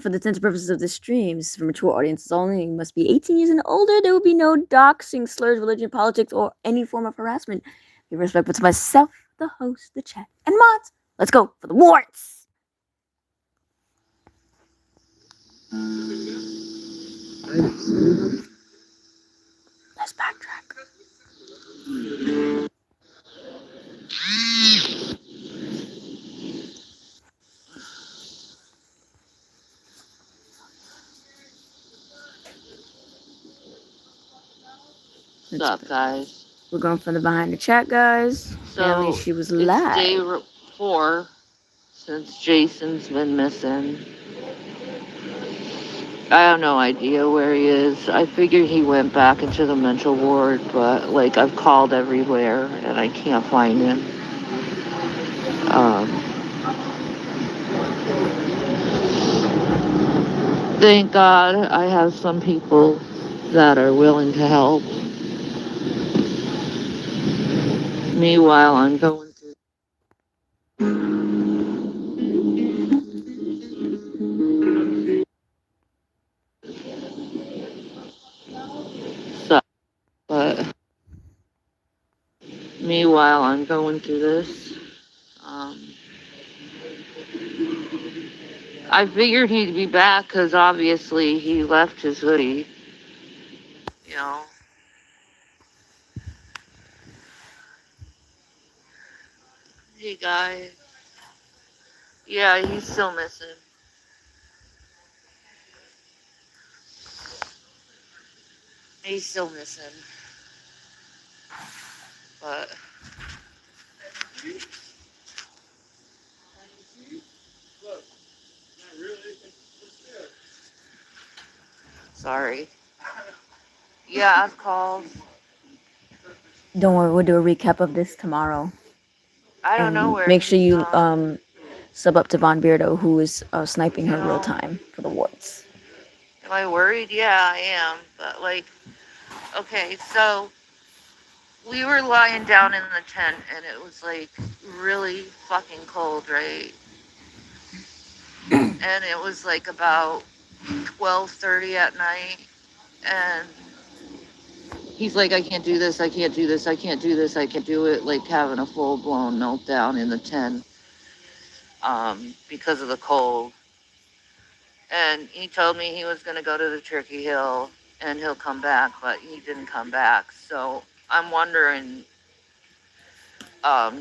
For the intended purposes of this stream, this is for mature audiences only. You must be 18 years and older. There will be no doxing, slurs, religion, politics, or any form of harassment. Be respectful to myself, the host, the chat, and mods. Let's go for the warts. Let's backtrack. What's up, guys? We're going from the behind the chat, guys. Apparently she was live. It's day 4 since Jason's been missing. I have no idea where he is. I figured he went back into the mental ward, but like I've called everywhere and I can't find him. Thank God I have some people that are willing to help. Meanwhile, I'm going through. So, but meanwhile, I'm going through this. I figured he'd be back because obviously he left his hoodie. You know. Hey guys. Yeah, he's still missing. He's still missing. But sorry. Yeah, I've called. Don't worry, we'll do a recap of this tomorrow. I don't know where. Make sure you sub up to Von Beardo, who is sniping her real time for the warts. Am I worried? Yeah, I am. But like, okay, so we were lying down in the tent and it was like really fucking cold, right? And it was like about 12:30 at night, and he's like, I can't do this, I can't do this, I can't do this, I can't do it, like having a full-blown meltdown in the tent because of the cold. And he told me he was going to go to the Turkey Hill and he'll come back, but he didn't come back. So I'm wondering,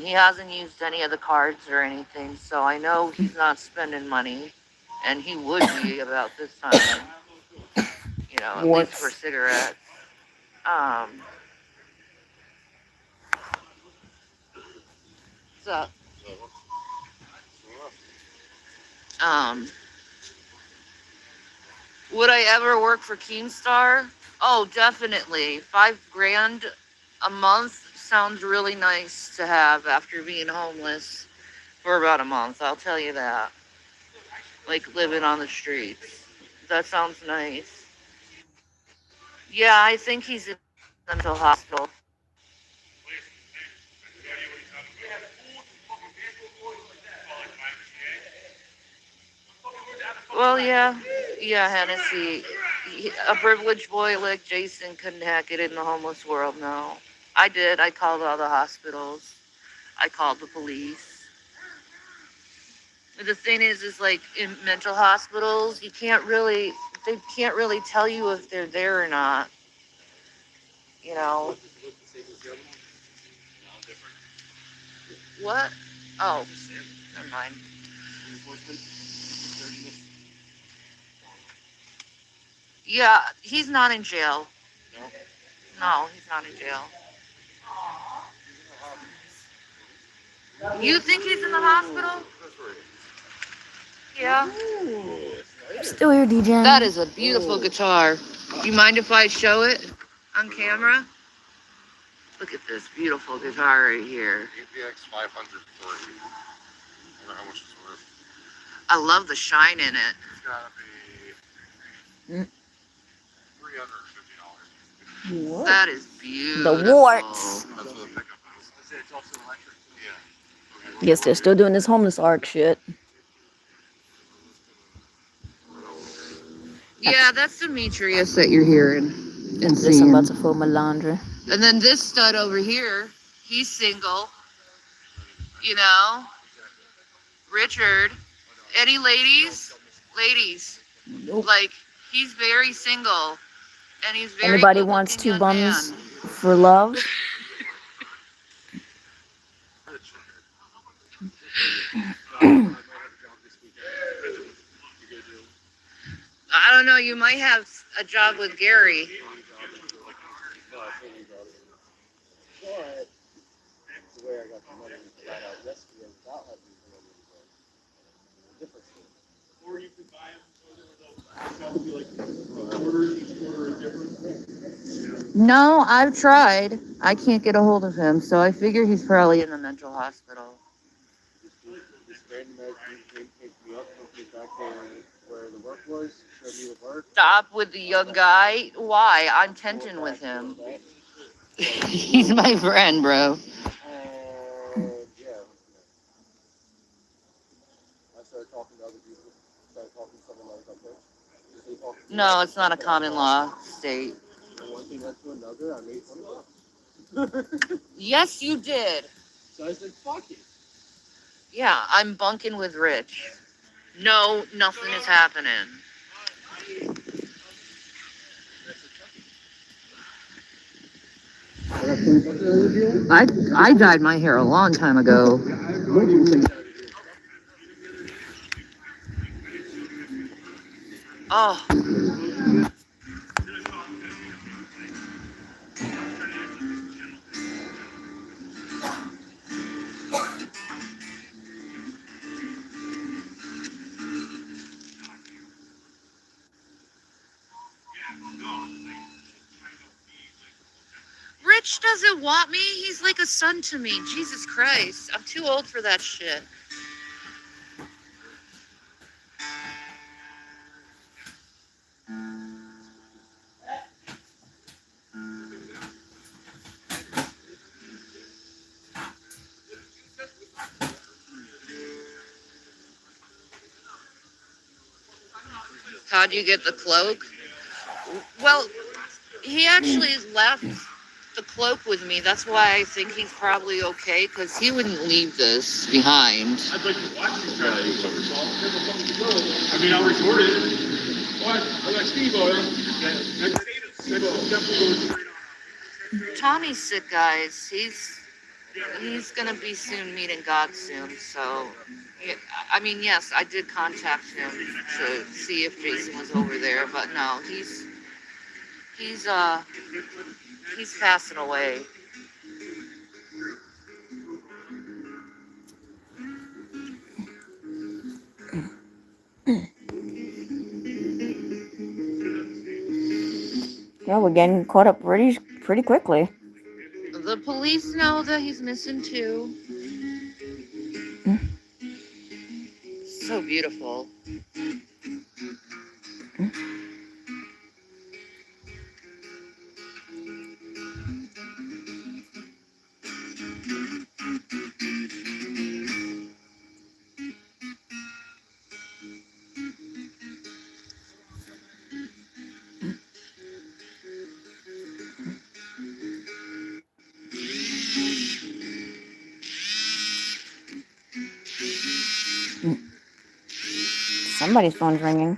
he hasn't used any of the cards or anything, so I know he's not spending money, and he would be about this time, you know, at least for cigarettes. What's up? Would I ever work for Keemstar? Oh, definitely. $5,000 a month sounds really nice to have after being homeless for about a month. I'll tell you that. Like living on the streets. That sounds nice. Yeah, I think he's in a mental hospital. Well, yeah, Hennessy. A privileged boy like Jason couldn't hack it in the homeless world, no. I did. I called all the hospitals. I called the police. The thing is like in mental hospitals, they can't really tell you if they're there or not. You know. What? Oh, never mind. Yeah, he's not in jail. No, he's not in jail. You think he's in the hospital? Yeah. Still here, DJ. That is a beautiful guitar. You mind if I show it on camera? Look at this beautiful guitar right here. APX 503. I don't know how much it's worth. I love the shine in it. It's gotta be $350. That is beautiful. The warts. That's what the pickup is. It's also electric. Yeah. Yes, they're still doing this homeless arc shit. Yeah, that's Demetrius that you're hearing and This I'm seeing. about to fold my laundry. And then this stud over here, he's single, you know, Richard. Any ladies? Ladies, Nope. like, he's very single and he's very Anybody good wants looking 2 young bums man. for love? I don't know, you might have a job with Gary. But the way I got the money got out yesterday without having to go to the different shit. Or you could buy them so that be like each quarter is different. No, I've tried. I can't get a hold of him, so I figure he's probably in a mental hospital. This random ass dude came picked me up, took me back there where the work was, showed me the work. Stop with the young guy. Why? I'm tension with him. He's my friend, bro. Yeah, I started talking to other people. Started talking to someone else up there. No, it's not a common law state. And one thing led to another. I made $20. Yes, you did. So I said, fuck it. Yeah, I'm bunking with Rich. No, nothing is happening. I dyed my hair a long time ago. Oh, Rich doesn't want me. He's like a son to me. Jesus Christ. I'm too old for that shit. How'd you get the cloak? Well, he actually left the cloak with me. That's why I think he's probably okay, because he wouldn't leave this behind. I'd like to watch you try to do something. I mean, I'll record it. What? I got Steve on it. Tommy's sick, guys. He's gonna be soon meeting God soon. So, yeah, I mean, yes, I did contact him to see if Jason was over there, but no, he's passing away. Yeah, we're getting caught up pretty quickly. The police know that he's missing too. So beautiful. Somebody's phone's ringing.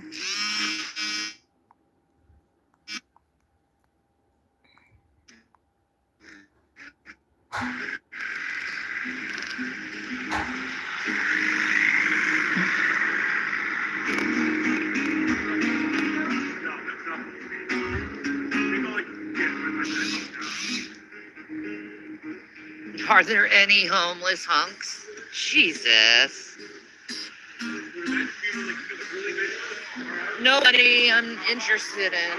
Are there any homeless hunks? Jesus. Nobody I'm interested in.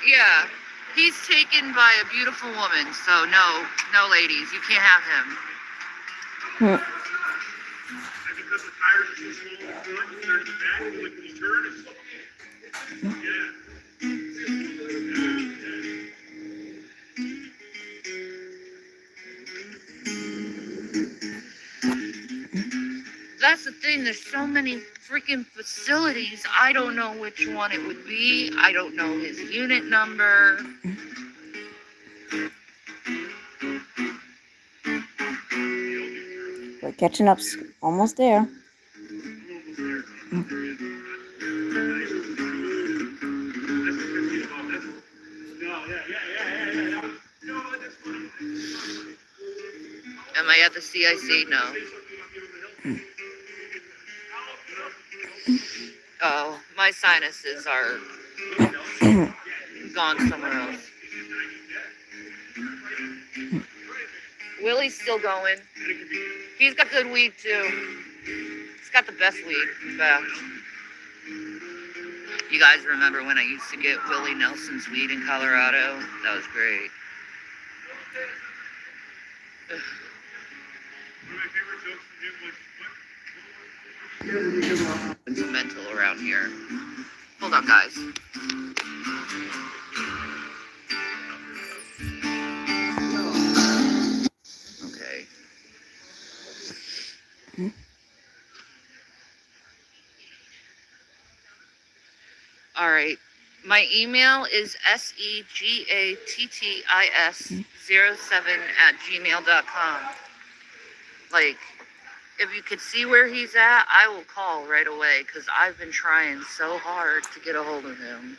Yeah, he's taken by a beautiful woman, so no ladies, you can't have him. Hmm. That's the thing. There's so many freaking facilities. I don't know which one it would be. I don't know his unit number. We're catching up. Almost there. Am I at the CIC? No. Oh, my sinuses are gone somewhere else. Willie's still going. He's got good weed too. He's got the best weed, in fact. You guys remember when I used to get Willie Nelson's weed in Colorado? That was great. It's mental around here. Hold on, guys. Okay. All right. My email is segattis07@gmail.com. Like, if you could see where he's at, I will call right away because I've been trying so hard to get a hold of him.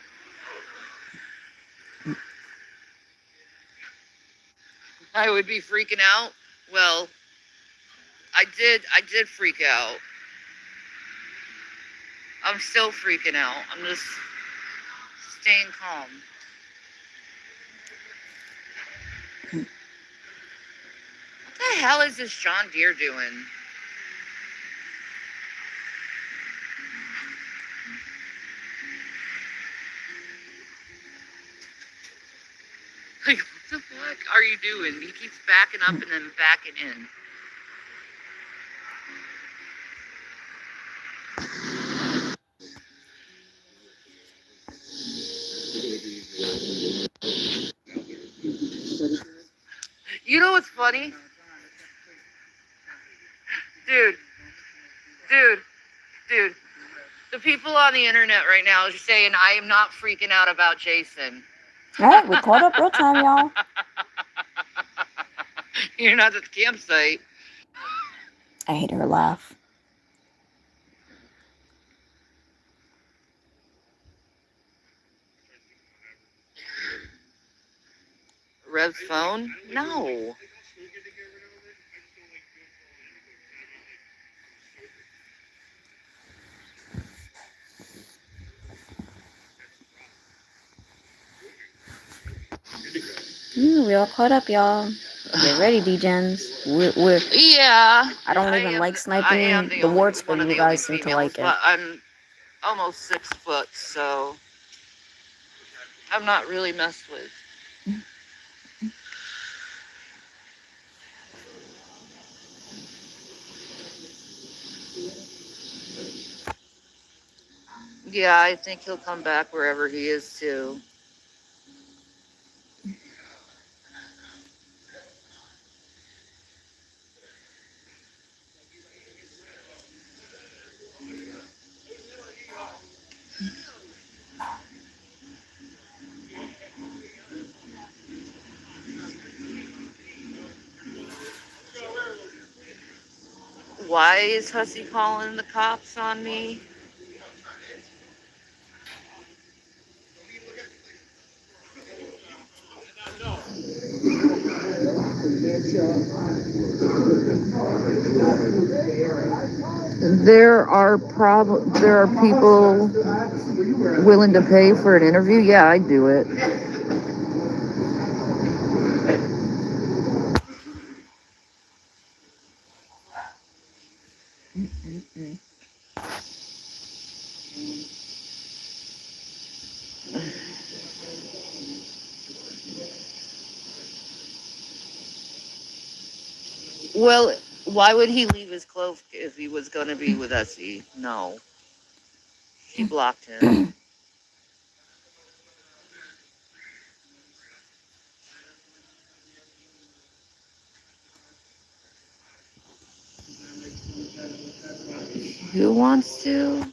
I would be freaking out. Well, I did freak out. I'm still freaking out. I'm just staying calm. What the hell is this John Deere doing? Like, what the fuck are you doing? He keeps backing up and then backing in. You know what's funny? Dude. The people on the internet right now are saying I am not freaking out about Jason. Alright, we caught up real time, y'all. You're not at the campsite. I hate her laugh. Rev's phone? No. We all caught up, y'all. Get ready, D-Gens. We're Yeah. I don't even like sniping the Wartz, but you guys seem to like it. But I'm almost 6 foot, so I'm not really messed with. Yeah, I think he'll come back wherever he is too. Why is Hussy calling the cops on me? There are people willing to pay for an interview. Yeah, I'd do it. Well, why would he leave his clothes if he was going to be with Essie? No. She blocked him. Who wants to?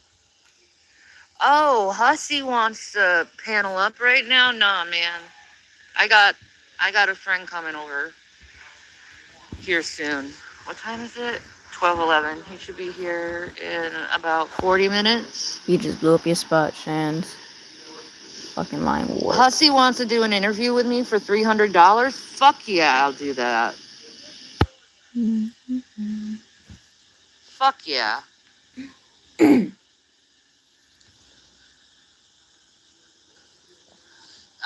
Oh, Hussy wants to panel up right now? Nah, man. I got a friend coming over here soon. What time is it? 12:11. He should be here in about 40 minutes. You just blew up your spot, Shans. Fucking line Wartz. Hussy wants to do an interview with me for $300. Fuck yeah, I'll do that. Fuck yeah.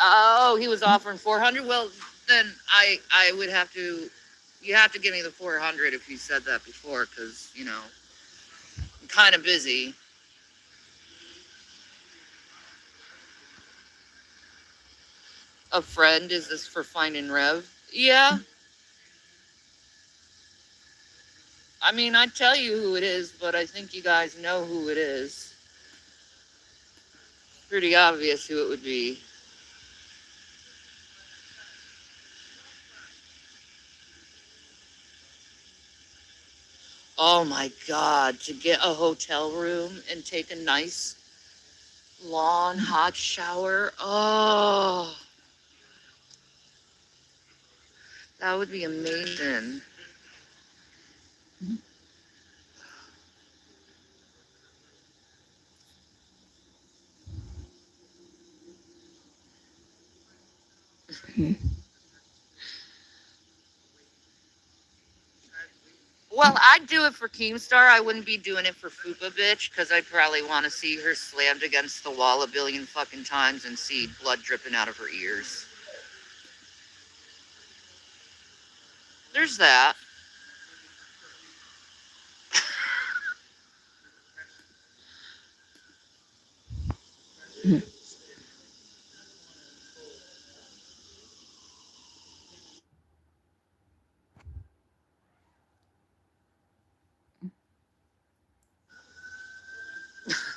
Oh, he was offering 400. Well, then I would have to. You have to give me the 400 if you said that before, because you know I'm kind of busy. A friend, is this for finding Rev? Yeah. I mean, I'd tell you who it is, but I think you guys know who it is. Pretty obvious who it would be. Oh my God, to get a hotel room and take a nice long hot shower. Oh, that would be amazing. Well, I'd do it for Keemstar. I wouldn't be doing it for Fupa Bitch, because I'd probably want to see her slammed against the wall a billion fucking times and see blood dripping out of her ears. There's that.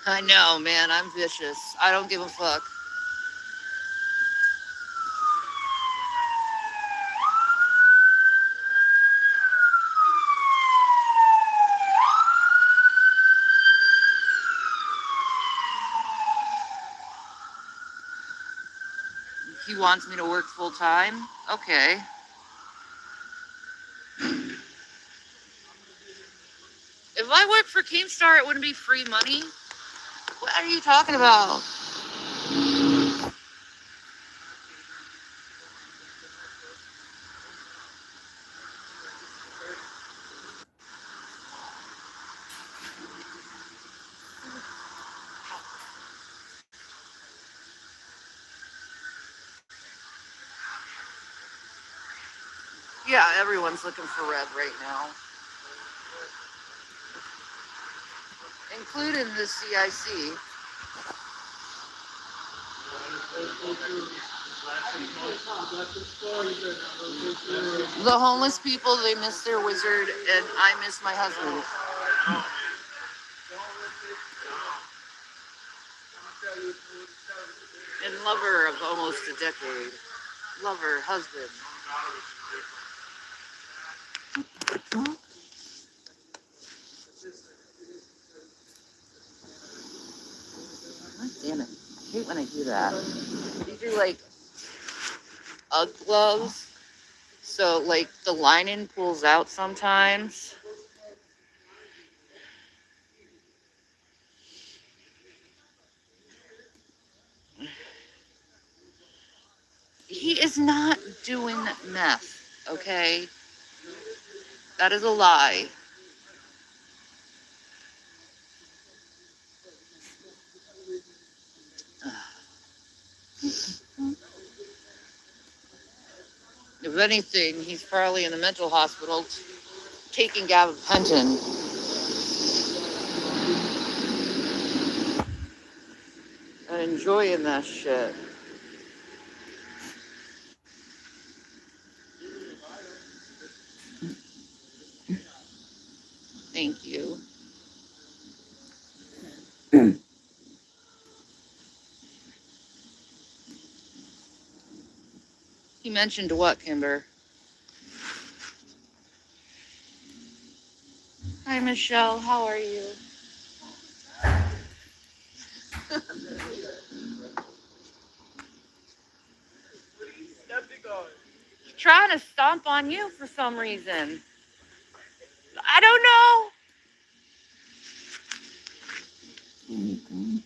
I know, man. I'm vicious. I don't give a fuck. He wants me to work full time? Okay. If I worked for Keemstar, it wouldn't be free money. What are you talking about? Yeah, everyone's looking for Rev right now, including the CIC. The homeless people, they miss their wizard, and I miss my husband. And lover of almost a decade. Lover, husband. God damn it. I hate when I do that. These are like Ugg gloves. So like the lining pulls out sometimes. He is not doing meth, okay? That is a lie. If anything, he's probably in the mental hospital taking gabapentin. And enjoying that shit. Thank you. He mentioned what, Kimber? Hi, Hi, Michelle. How are you? Trying to stomp on you for some reason. I don't know.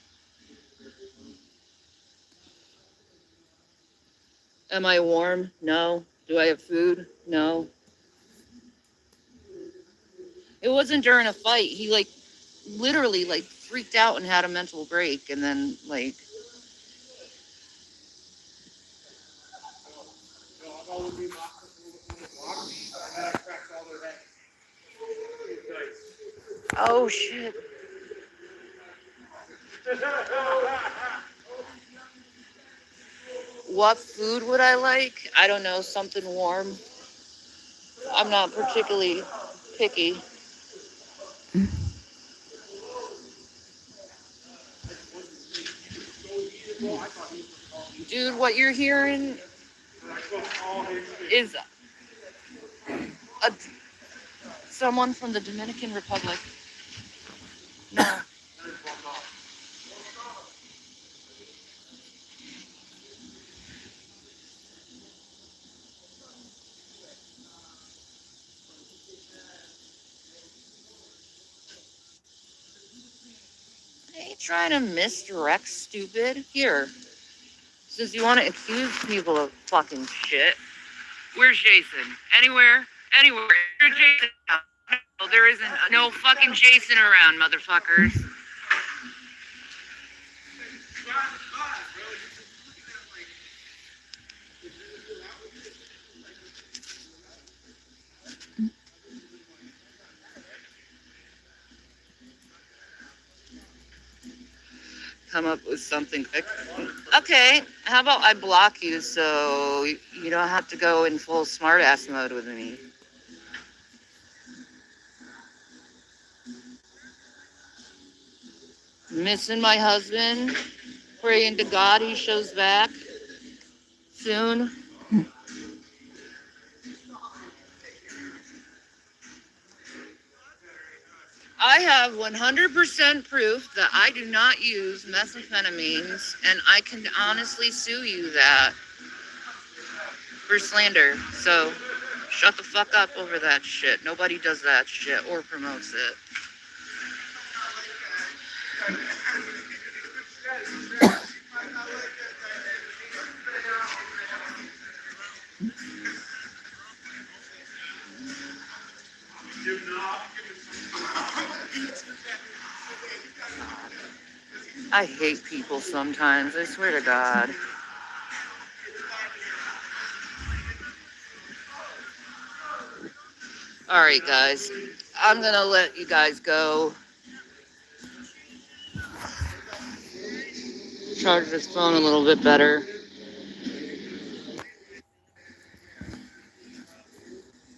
Am I warm? No. Do I have food? No. It wasn't during a fight. He literally freaked out and had a mental break, and then oh shit. What food would I like? I don't know, something warm. I'm not particularly picky. Dude, what you're hearing is a, someone from the Dominican Republic. No. I ain't trying to misdirect, stupid. Here, since you want to accuse people of fucking shit. Where's Jason? Anywhere? Anywhere. Where's Jason? No, there isn't no fucking Jason around, motherfuckers. Come up with something quick. Okay, how about I block you so you don't have to go in full smartass mode with me? Missing my husband. Praying to God he shows back soon. I have 100% proof that I do not use methamphetamines, and I can honestly sue you that for slander. So shut the fuck up over that shit. Nobody does that shit or promotes it. I hate people sometimes, I swear to God. All right, guys. I'm gonna let you guys go. Charge this phone a little bit better.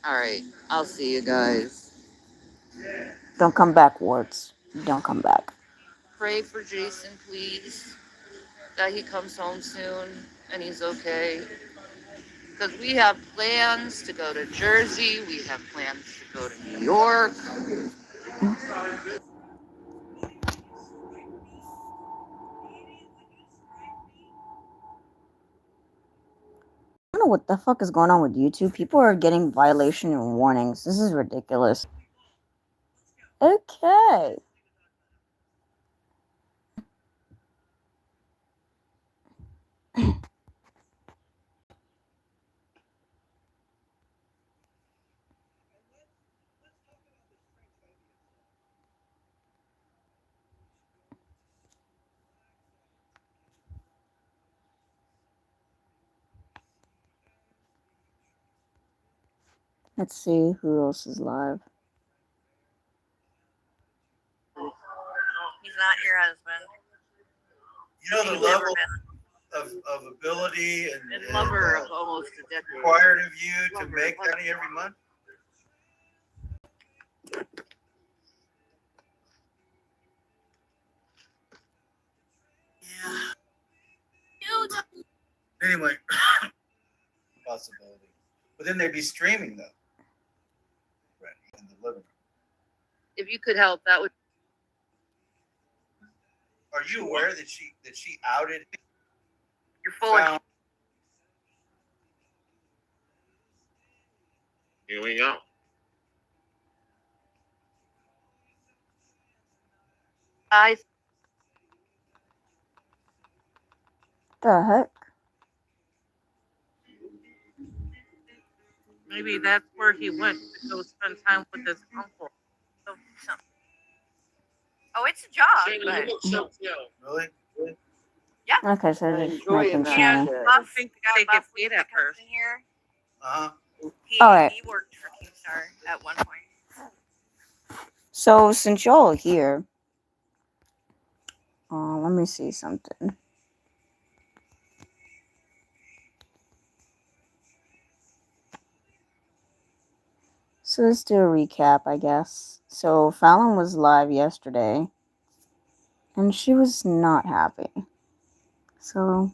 All right. I'll see you guys. Don't come back, Wartz. Don't come back. Pray for Jason, please, that he comes home soon and he's okay. Because we have plans to go to Jersey. We have plans to go to New York. I don't know what the fuck is going on with YouTube. People are getting violation and warnings. This is ridiculous. Okay. Let's see who else is live. He's not your husband. You know the He's level never been. of ability and lover of almost a decade. required of you to make money every month? Yeah. Anyway, possibility. But then they'd be streaming though. Right, in the living room. If you could help, that would. Are you aware that she outed? You're full of. Here we go. I The heck? maybe that's where he went to go spend time with his uncle. Oh, it's a job, Shane, but you look so cute. Really? Okay, so I'm they're just enjoying making that. Shannon. Buff, I think they Buff get was paid that at comes first. in here. He Alright. he worked for Keemstar at one point. So since y'all are here, let me see something. So let's do a recap, I guess. So Fallon was live yesterday, and she was not happy. So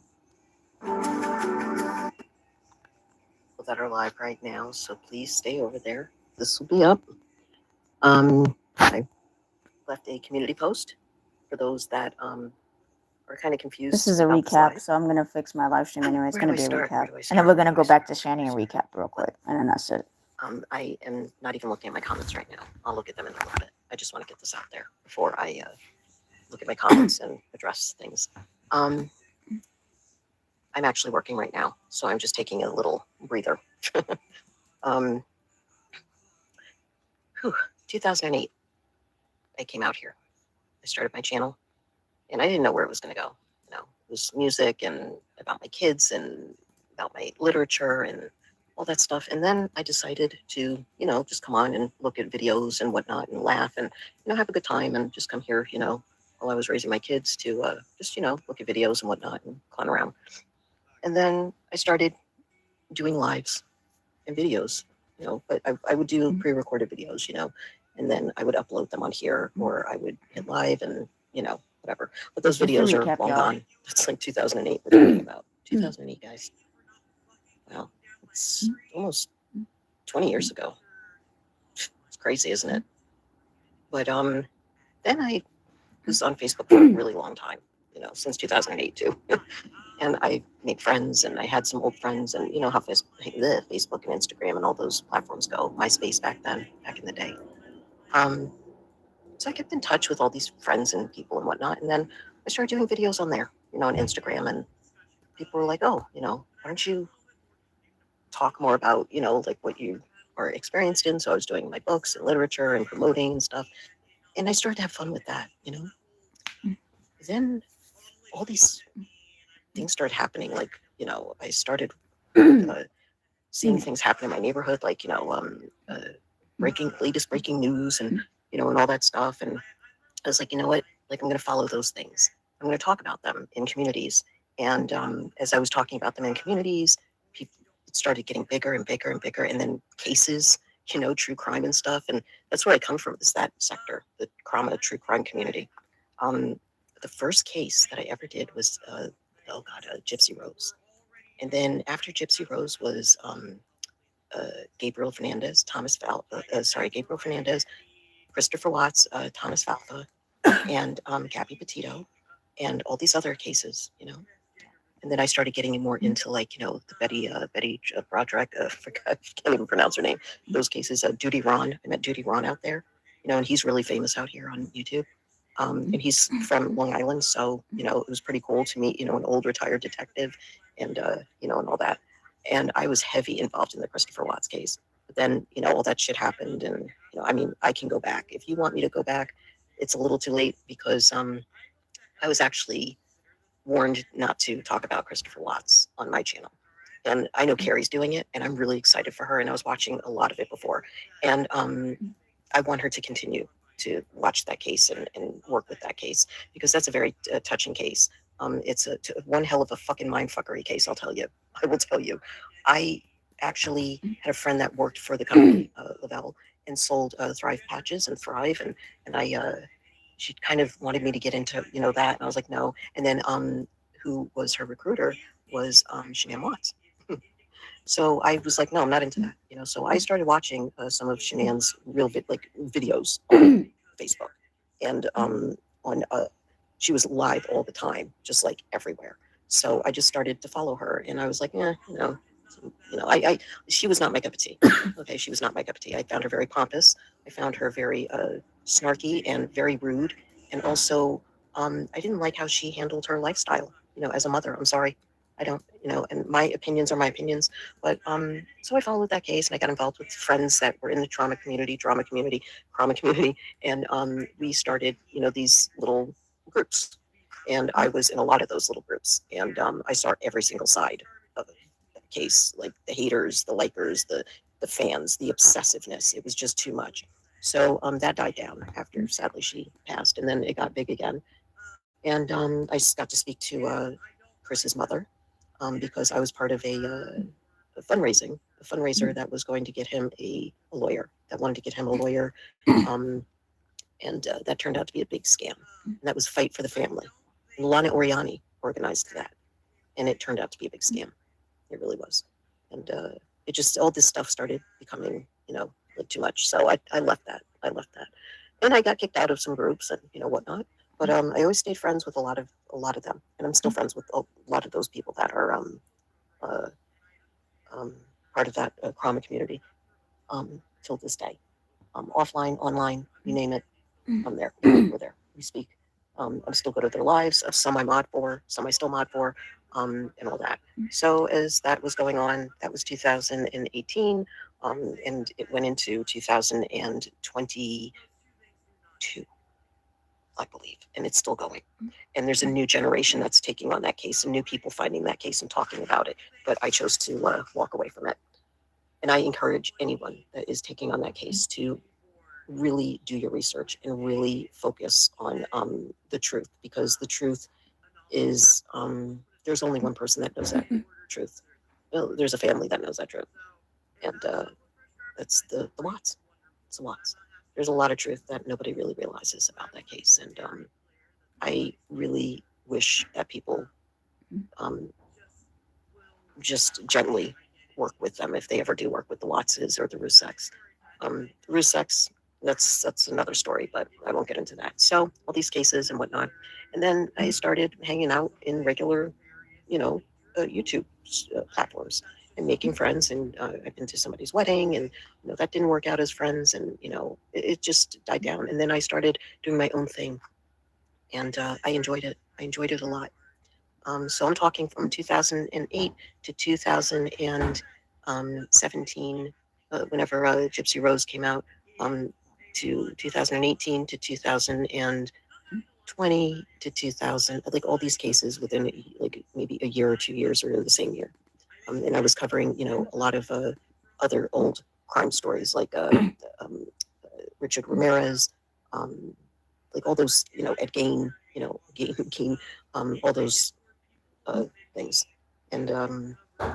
That are live right now, so please stay over there. This will be up. I left a community post for those that are kind of confused. this is a about this recap, live. so I'm gonna fix my live stream anyway. It's Where do gonna I be a start? Where recap, do I and start? then we're Where gonna do I go back to start? Shani and recap real quick, and then that's it. I am not even looking at my comments right now. I'll look at them in a little bit. I just want to get this out there before I look at my comments and address things. I'm actually working right now, so I'm just taking a little breather. 2008, I came out here. I started my channel, and I didn't know where it was going to go. You know, it was music and about my kids and about my literature and all that stuff. And then I decided to, just come on and look at videos and whatnot and laugh and, have a good time and just come here, while I was raising my kids to just, look at videos and whatnot and clown around. And then I started doing lives and videos, but I would do pre-recorded videos, and then I would upload them on here or I would hit live and, whatever. But those Just a videos are recap, long y'all. gone. It's like 2008 we're talking about. 2008, guys. Wow. It's almost 20 years ago. It's crazy, isn't it? But then I was on Facebook for a really long time, since 2008 too. And I made friends and I had some old friends and how Facebook and Instagram and all those platforms go. MySpace back in the day. So I kept in touch with all these friends and people and whatnot. And then I started doing videos on there, on Instagram. And people were like, oh, why don't you talk more about, like what you are experienced in? So I was doing my books and literature and promoting and stuff. And I started to have fun with that, Then all these things started happening. Like, I started seeing things happen in my neighborhood, like, latest breaking news and, and all that stuff. And I was like, you know what? Like, I'm going to follow those things. I'm going to talk about them in communities. And as I was talking about them in communities, people it started getting bigger and bigger and bigger. And then cases, true crime and stuff. And that's where I come from, is that sector, the true crime community. The first case that I ever did was, Gypsy Rose. And then after Gypsy Rose was Gabriel Fernandez, Gabriel Fernandez, Christopher Watts, Thomas Falfa, and Gabby Petito, and all these other cases, And then I started getting more into the Betty Broderick, I can't even pronounce her name. Those cases, Duty Ron. I met Duty Ron out there, and he's really famous out here on YouTube. And he's from Long Island, so it was pretty cool to meet an old retired detective, and and all that. And I was heavy involved in the Christopher Watts case. But then all that shit happened, and I can go back if you want me to go back. It's a little too late because I was actually warned not to talk about Christopher Watts on my channel. And I know Carrie's doing it, and I'm really excited for her. And I was watching a lot of it before, and I want her to continue to watch that case and work with that case because that's a very touching case. It's one hell of a fucking mindfuckery case, I'll tell you. I will tell you. I actually had a friend that worked for the company, Lavelle, and sold Thrive patches and Thrive, and she kind of wanted me to get into that, and I was like no. And then who was her recruiter was Shanann Watts. So I was like, no, I'm not into that, So I started watching some of Shanann's real videos, Facebook, and on she was live all the time, just like everywhere. So I just started to follow her, and I was like, I she was not my cup of tea. Okay, she was not my cup of tea. I found her very pompous. I found her very snarky and very rude, and also I didn't like how she handled her lifestyle. As a mother, I'm sorry. I don't, and my opinions are my opinions. But so I followed that case and I got involved with friends that were in the trauma community, drama community, trauma community, and we started, these little groups. And I was in a lot of those little groups, and I saw every single side of the case, like the haters, the likers, the fans, the obsessiveness. It was just too much. So that died down after, sadly, she passed, and then it got big again. And I got to speak to Chris's mother because I was part of a fundraiser that was going to get him a lawyer, that wanted to get him a lawyer. And that turned out to be a big scam. And that was Fight for the Family. Lana Oriani organized that. And it turned out to be a big scam. It really was. And it just, all this stuff started becoming, like too much. So I left that. And I got kicked out of some groups and, whatnot. But I always stayed friends with a lot of them. And I'm still friends with a lot of those people that are part of that trauma community till this day. Offline, online, you name it, I'm there. We're there. We speak. I still go to their lives. Some I mod for, some I still mod for, and all that. So as that was going on, that was 2018, and it went into 2022, I believe, and it's still going. And there's a new generation that's taking on that case, and new people finding that case and talking about it. But I chose to walk away from it. And I encourage anyone that is taking on that case to really do your research and really focus on the truth, because the truth is there's only one person that knows that truth. Well, there's a family that knows that truth, and that's the Watts. It's the Watts. There's a lot of truth that nobody really realizes about that case, and I really wish that people just gently work with them if they ever do work with the Wattses or the Ruseks. Ruseks, that's another story, but I won't get into that. So all these cases and whatnot, and then I started hanging out in regular, YouTube platforms and making friends. And I've been to somebody's wedding, and that didn't work out as friends, and it just died down. And then I started doing my own thing, and I enjoyed it. I enjoyed it a lot. So I'm talking from 2008 to 2017, whenever Gypsy Rose came out, to 2018 to 2020 to 2000, like all these cases within like maybe a year or 2 years or the same year. And I was covering, a lot of other old crime stories like Richard Ramirez, like all those, Ed Gein, Gein, all those things. And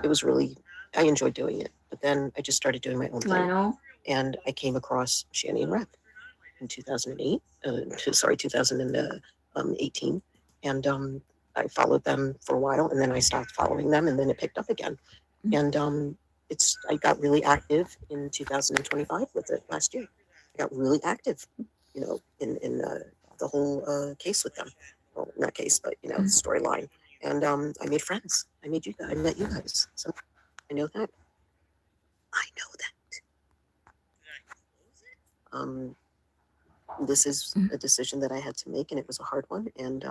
it was really, I enjoyed doing it. But then I just started doing my own thing. And I came across Shanny and Rep in 2008, 2018. And I followed them for a while, and then I stopped following them, and then it picked up again. And I got really active in 2025 with it last year. I got really active, in the whole case with them. Well, not case, but storyline. And I made friends. I met you guys. So I know that. This is a decision that I had to make, and it was a hard one. And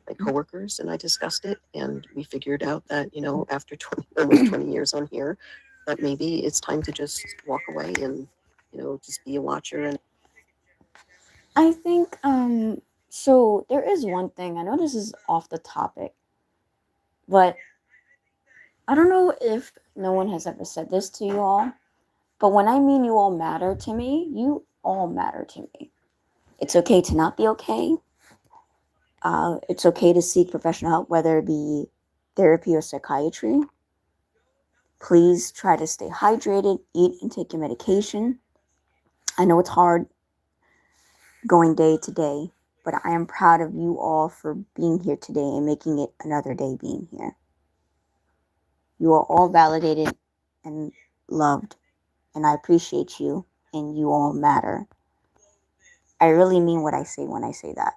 my coworkers and I discussed it, and we figured out that after almost 20 years on here, that maybe it's time to just walk away and just be a watcher. And I think so there is one thing. I know this is off the topic, but I don't know if no one has ever said this to you all, but when I mean you all matter to me, you all matter to me. It's okay to not be okay. It's okay to seek professional help, whether it be therapy or psychiatry. Please try to stay hydrated, eat and take your medication. I know it's hard going day to day, but I am proud of you all for being here today and making it another day being here. You are all validated and loved, and I appreciate you, and you all matter. I really mean what I say when I say that.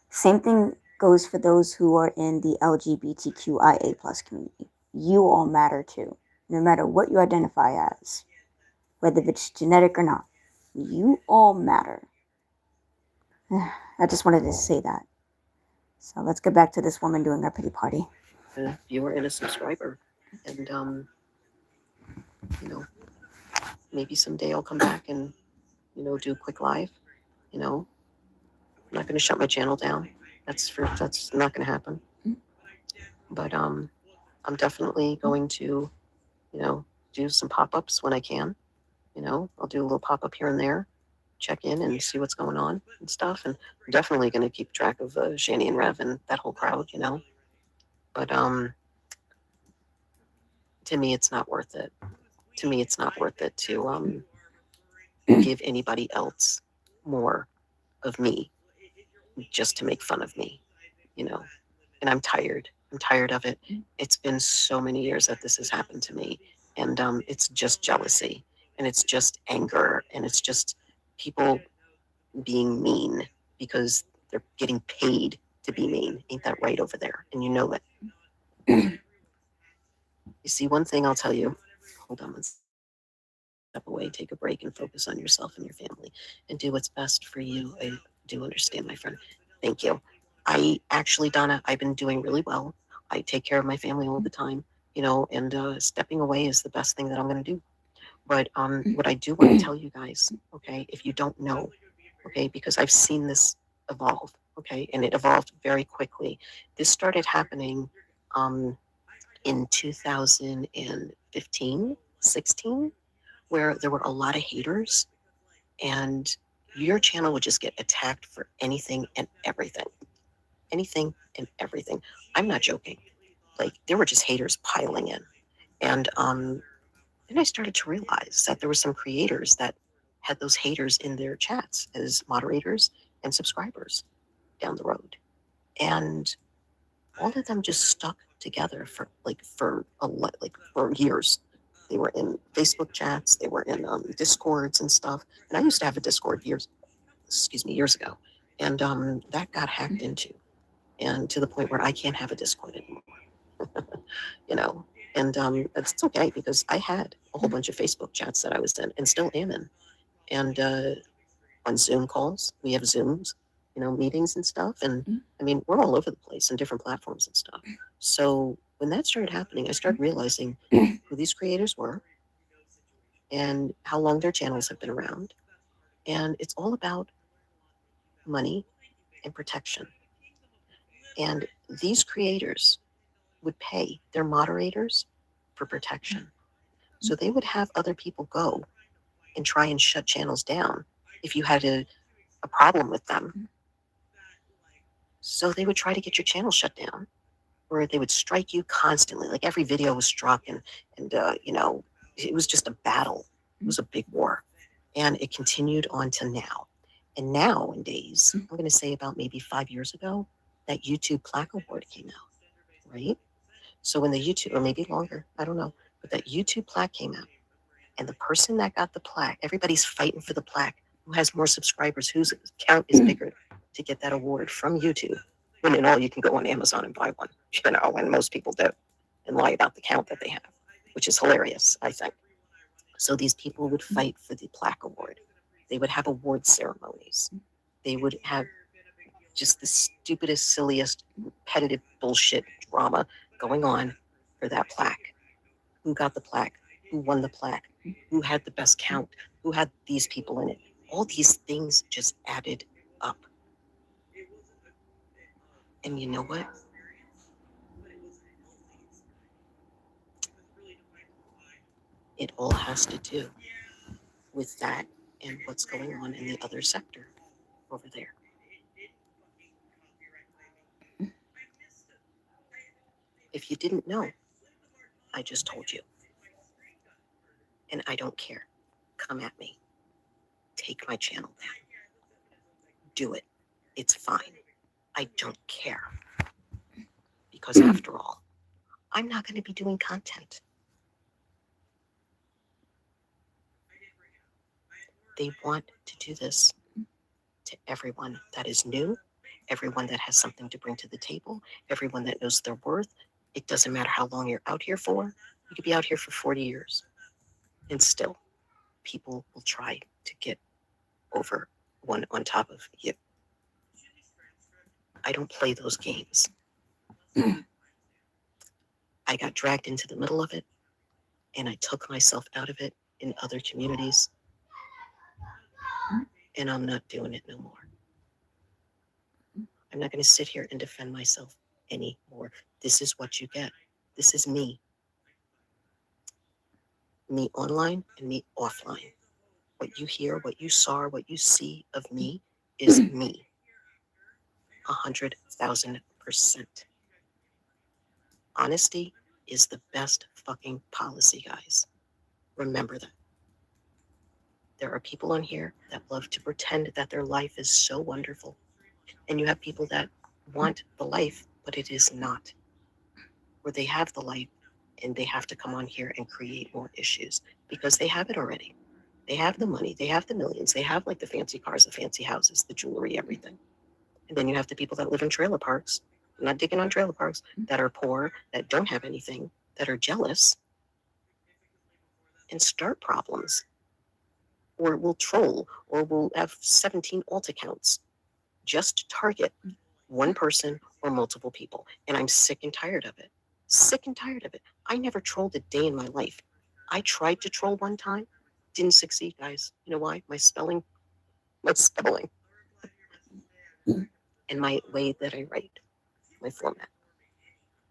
Same thing goes for those who are in the LGBTQIA plus community. You all matter too, no matter what you identify as, whether it's genetic or not. You all matter. I just wanted to say that. So let's get back to this woman doing her pity party. A viewer and a subscriber, and you know, maybe someday I'll come back and do a quick live. I'm not going to shut my channel down. That's not going to happen. But I'm definitely going to do some pop-ups when I can. I'll do a little pop-up here and there, check in and see what's going on and stuff. And I'm definitely going to keep track of Shani and Rev and that whole crowd. But to me, it's not worth it. To me, it's not worth it to give anybody else more of me just to make fun of me. And I'm tired. I'm tired of it. It's been so many years that this has happened to me, and it's just jealousy, and it's just anger, and it's just people being mean because they're getting paid to be mean. Ain't that right over there? And you know it. You see, one thing I'll tell you. Hold on one second. Step away, take a break, and focus on yourself and your family, and do what's best for you. I do understand, my friend. Thank you. Donna, I've been doing really well. I take care of my family all the time, and stepping away is the best thing that I'm going to do. But what I do want to tell you guys, okay, if you don't know, okay, because I've seen this evolve, okay, and it evolved very quickly. This started happening in 2015, 16, where there were a lot of haters, and your channel would just get attacked for anything and everything. Anything and everything. I'm not joking. Like, there were just haters piling in. And then I started to realize that there were some creators that had those haters in their chats as moderators and subscribers down the road. And all of them just stuck together for years. They were in Facebook chats, they were in Discords and stuff. And I used to have a Discord years ago. And that got hacked into. And to the point where I can't have a Discord anymore. And it's okay because I had a whole bunch of Facebook chats that I was in and still am in. And on Zoom calls, we have Zooms, meetings and stuff. And I mean, we're all over the place on different platforms and stuff. So when that started happening, I started realizing who these creators were and how long their channels have been around. And it's all about money and protection. And these creators would pay their moderators for protection. So they would have other people go and try and shut channels down if you had a problem with them. So they would try to get your channel shut down, or they would strike you constantly. Like every video was struck, and it was just a battle. It was a big war, and it continued on to now. And nowadays, I'm going to say about maybe 5 years ago, that YouTube plaque award came out, right? So when the YouTube, or maybe longer, I don't know, but that YouTube plaque came out, and the person that got the plaque, everybody's fighting for the plaque. Who has more subscribers? Whose count is bigger to get that award from YouTube? When in all, you can go on Amazon and buy one, and most people do, and lie about the count that they have, which is hilarious, I think. So these people would fight for the plaque award. They would have award ceremonies. They would have just the stupidest, silliest, repetitive bullshit drama going on for that plaque. Who got the plaque? Who won the plaque? Who had the best count? Who had these people in it? All these things just added up. And you know what? It all has to do with that and what's going on in the other sector over there. If you didn't know, I just told you. And I don't care. Come at me. Take my channel down. Do it. It's fine. I don't care. Because after all, I'm not going to be doing content. They want to do this to everyone that is new, everyone that has something to bring to the table, everyone that knows their worth. It doesn't matter how long you're out here for. You could be out here for 40 years, and still people will try to get over one on top of you. I don't play those games. I got dragged into the middle of it, and I took myself out of it in other communities, and I'm not doing it no more. I'm not going to sit here and defend myself anymore. This is what you get. This is me. Me online and me offline. What you hear, what you saw, what you see of me is me. 100,000%. Honesty is the best fucking policy, guys. Remember that. There are people on here that love to pretend that their life is so wonderful. And you have people that want the life, but it is not. Where they have the life and they have to come on here and create more issues because they have it already. They have the money, they have the millions, they have like the fancy cars, the fancy houses, the jewelry, everything. And then you have the people that live in trailer parks, I'm not digging on trailer parks, that are poor, that don't have anything, that are jealous and start problems. Or will troll, or will have 17 alt accounts just to target one person or multiple people. And I'm sick and tired of it. Sick and tired of it. I never trolled a day in my life. I tried to troll one time, didn't succeed, guys. You know why? My spelling, and my way that I write, my format.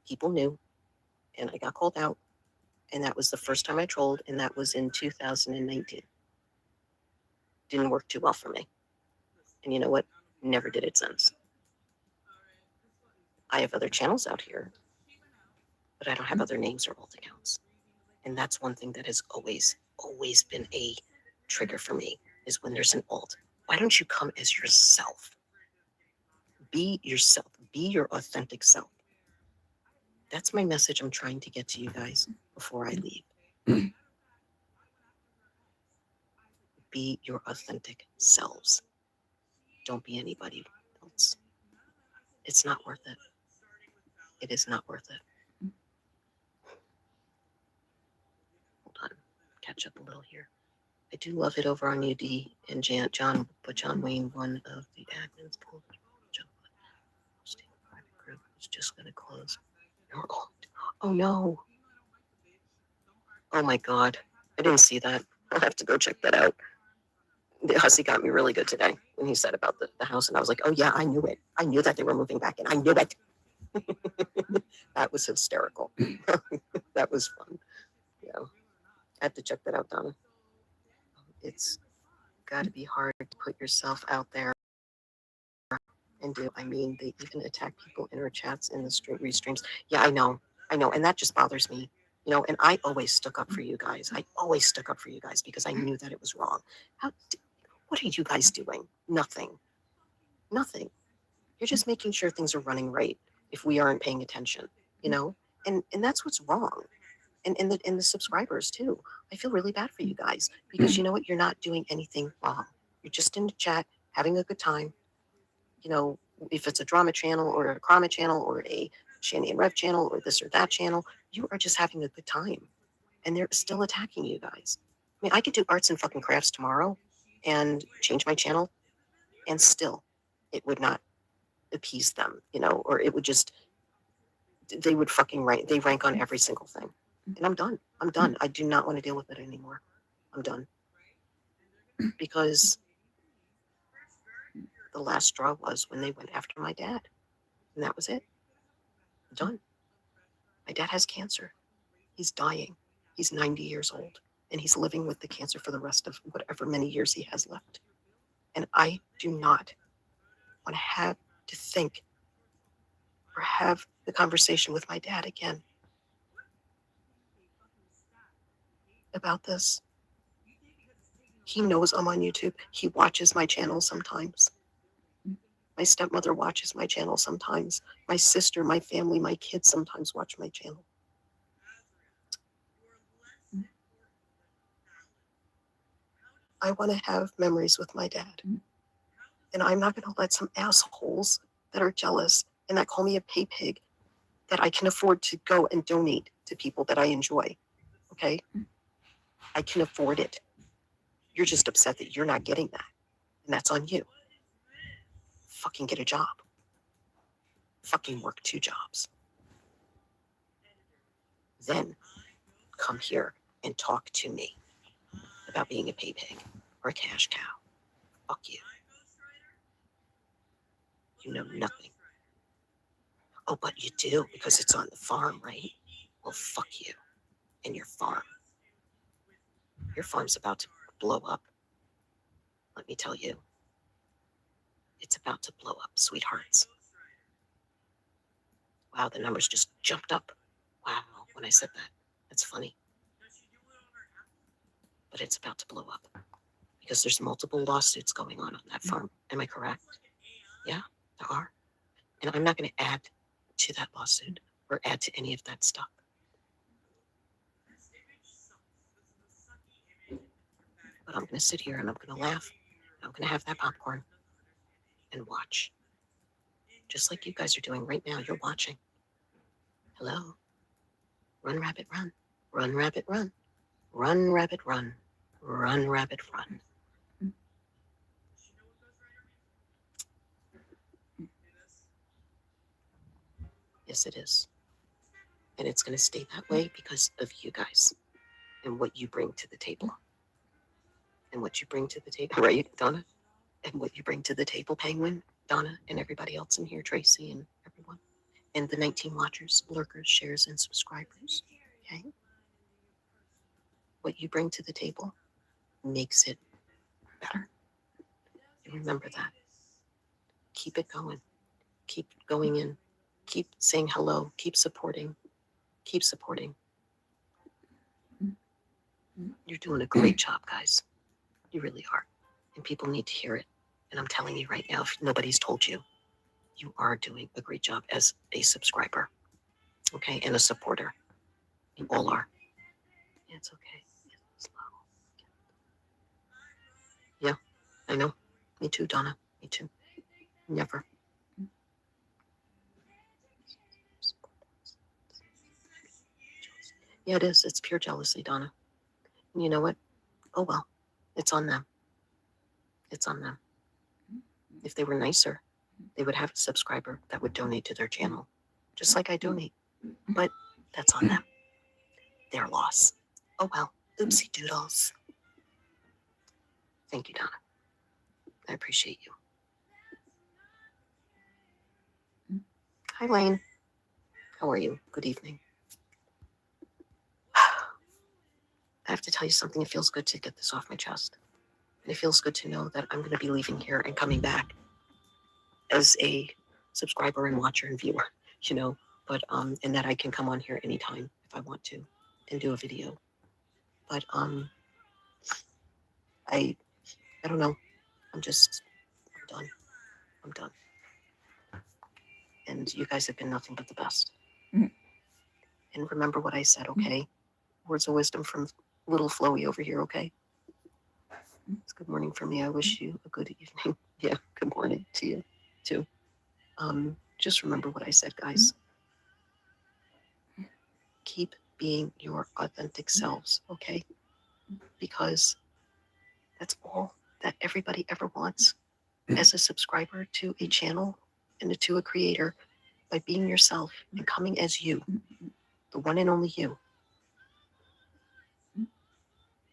People knew, and I got called out, and that was the first time I trolled, and that was in 2019. Didn't work too well for me. And you know what? Never did it since. I have other channels out here, but I don't have other names or alt accounts. And that's one thing that has always been a trigger for me, is when there's an alt. Why don't you come as yourself? Be yourself. Be your authentic self. That's my message I'm trying to get to you guys before I leave. Be your authentic selves. Don't be anybody else. It's not worth it. It is not worth it. Hold on. Catch up a little here. I do love it over on UD and John, but John Wayne, one of the admins, pulled posting a private group is just going to close. Oh no. Oh my God. I didn't see that. I'll have to go check that out. The hussy got me really good today when he said about the house, and I was like, oh yeah, I knew it. I knew that they were moving back in. I knew it. That was hysterical. That was fun. Yeah. I had to check that out, Donna. It's got to be hard to put yourself out there and do. I mean, they even attack people in our chats in the restreams. Yeah, I know. And that just bothers me. You know, and I always stuck up for you guys. I always stuck up for you guys because I knew that it was wrong. What are you guys doing? Nothing. You're just making sure things are running right if we aren't paying attention, you know? And that's what's wrong. And the subscribers too. I feel really bad for you guys because you know what? You're not doing anything wrong. You're just in the chat having a good time. You know, if it's a drama channel or a drama channel or a Shanny and Rev channel or this or that channel, you are just having a good time. And they're still attacking you guys. I mean, I could do arts and fucking crafts tomorrow and change my channel, and still it would not appease them, you know, or it would just, they would fucking rank, they rank on every single thing. And I'm done. I do not want to deal with it anymore. I'm done. Because the last straw was when they went after my dad. And that was it. I'm done. My dad has cancer. He's dying. He's 90 years old. And he's living with the cancer for the rest of whatever many years he has left. And I do not want to have to think or have the conversation with my dad again about this. He knows I'm on YouTube. He watches my channel sometimes. My stepmother watches my channel sometimes. My sister, my family, my kids sometimes watch my channel. I want to have memories with my dad. And I'm not going to let some assholes that are jealous and that call me a pay pig that I can afford to go and donate to people that I enjoy. Okay? I can afford it. You're just upset that you're not getting that. And that's on you. Fucking get a job. Fucking work 2 jobs. Then come here and talk to me about being a pay pig or a cash cow. Fuck you. You know nothing. Oh, but you do because it's on the farm, right? Well, fuck you and your farm. Your farm's about to blow up. Let me tell you. It's about to blow up, sweethearts. Wow, the numbers just jumped up. Wow, when I said that. That's funny. But it's about to blow up because there's multiple lawsuits going on that farm. Am I correct? Yeah, there are. And I'm not going to add to that lawsuit or add to any of that stuff. But I'm going to sit here and I'm going to laugh. I'm going to have that popcorn and watch. Just like you guys are doing right now. You're watching. Hello? Run, rabbit, run. Run, rabbit, run. Run, rabbit, run. Run, rabbit, run. Yes, it is. And it's going to stay that way because of you guys and what you bring to the table. And what you bring to the table, right, Donna? And what you bring to the table, Penguin, Donna, and everybody else in here, Tracy and everyone. And the 19 watchers, lurkers, shares, and subscribers. Okay? What you bring to the table makes it better. You remember that. Keep it going. Keep going in. Keep saying hello. Keep supporting. Keep supporting. You're doing a great job, guys. You really are. And people need to hear it. And I'm telling you right now, if nobody's told you, you are doing a great job as a subscriber. Okay? And a supporter. You all are. Yeah, it's okay. Slow. Yeah, I know. Me too, Donna. Me too. Never. Yeah, it is. It's pure jealousy, Donna. And you know what? Oh, well. It's on them. It's on them. If they were nicer, they would have a subscriber that would donate to their channel, just like I donate. But that's on them. Their loss. Oh, well. Oopsie doodles. Thank you, Donna. I appreciate you. Hi, Lane. How are you? Good evening. I have to tell you something. It feels good to get this off my chest. And it feels good to know that I'm going to be leaving here and coming back as a subscriber and watcher and viewer, you know, but, and that I can come on here anytime if I want to and do a video. But, I don't know. I'm done. I'm done. And you guys have been nothing but the best. Mm-hmm. And remember what I said, okay? Words of wisdom from little Floey over here, okay? It's good morning for me. I wish you a good evening. Yeah, good morning to you, too. Just remember what I said, guys. Keep being your authentic selves, okay? Because that's all that everybody ever wants as a subscriber to a channel and to a creator, by being yourself and coming as you, the one and only you.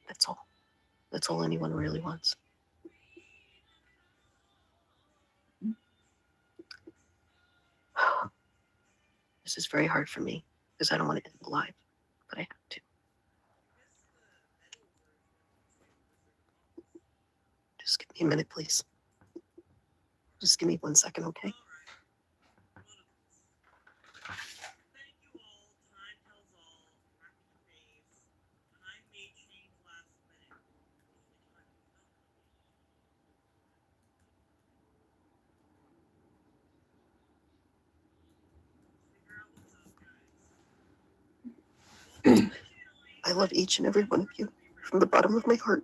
That's all. That's all anyone really wants. This is very hard for me because I don't want to end the live, but I have to. Just give me a minute, please. Just give me 1 second, okay? I love each and every one of you from the bottom of my heart.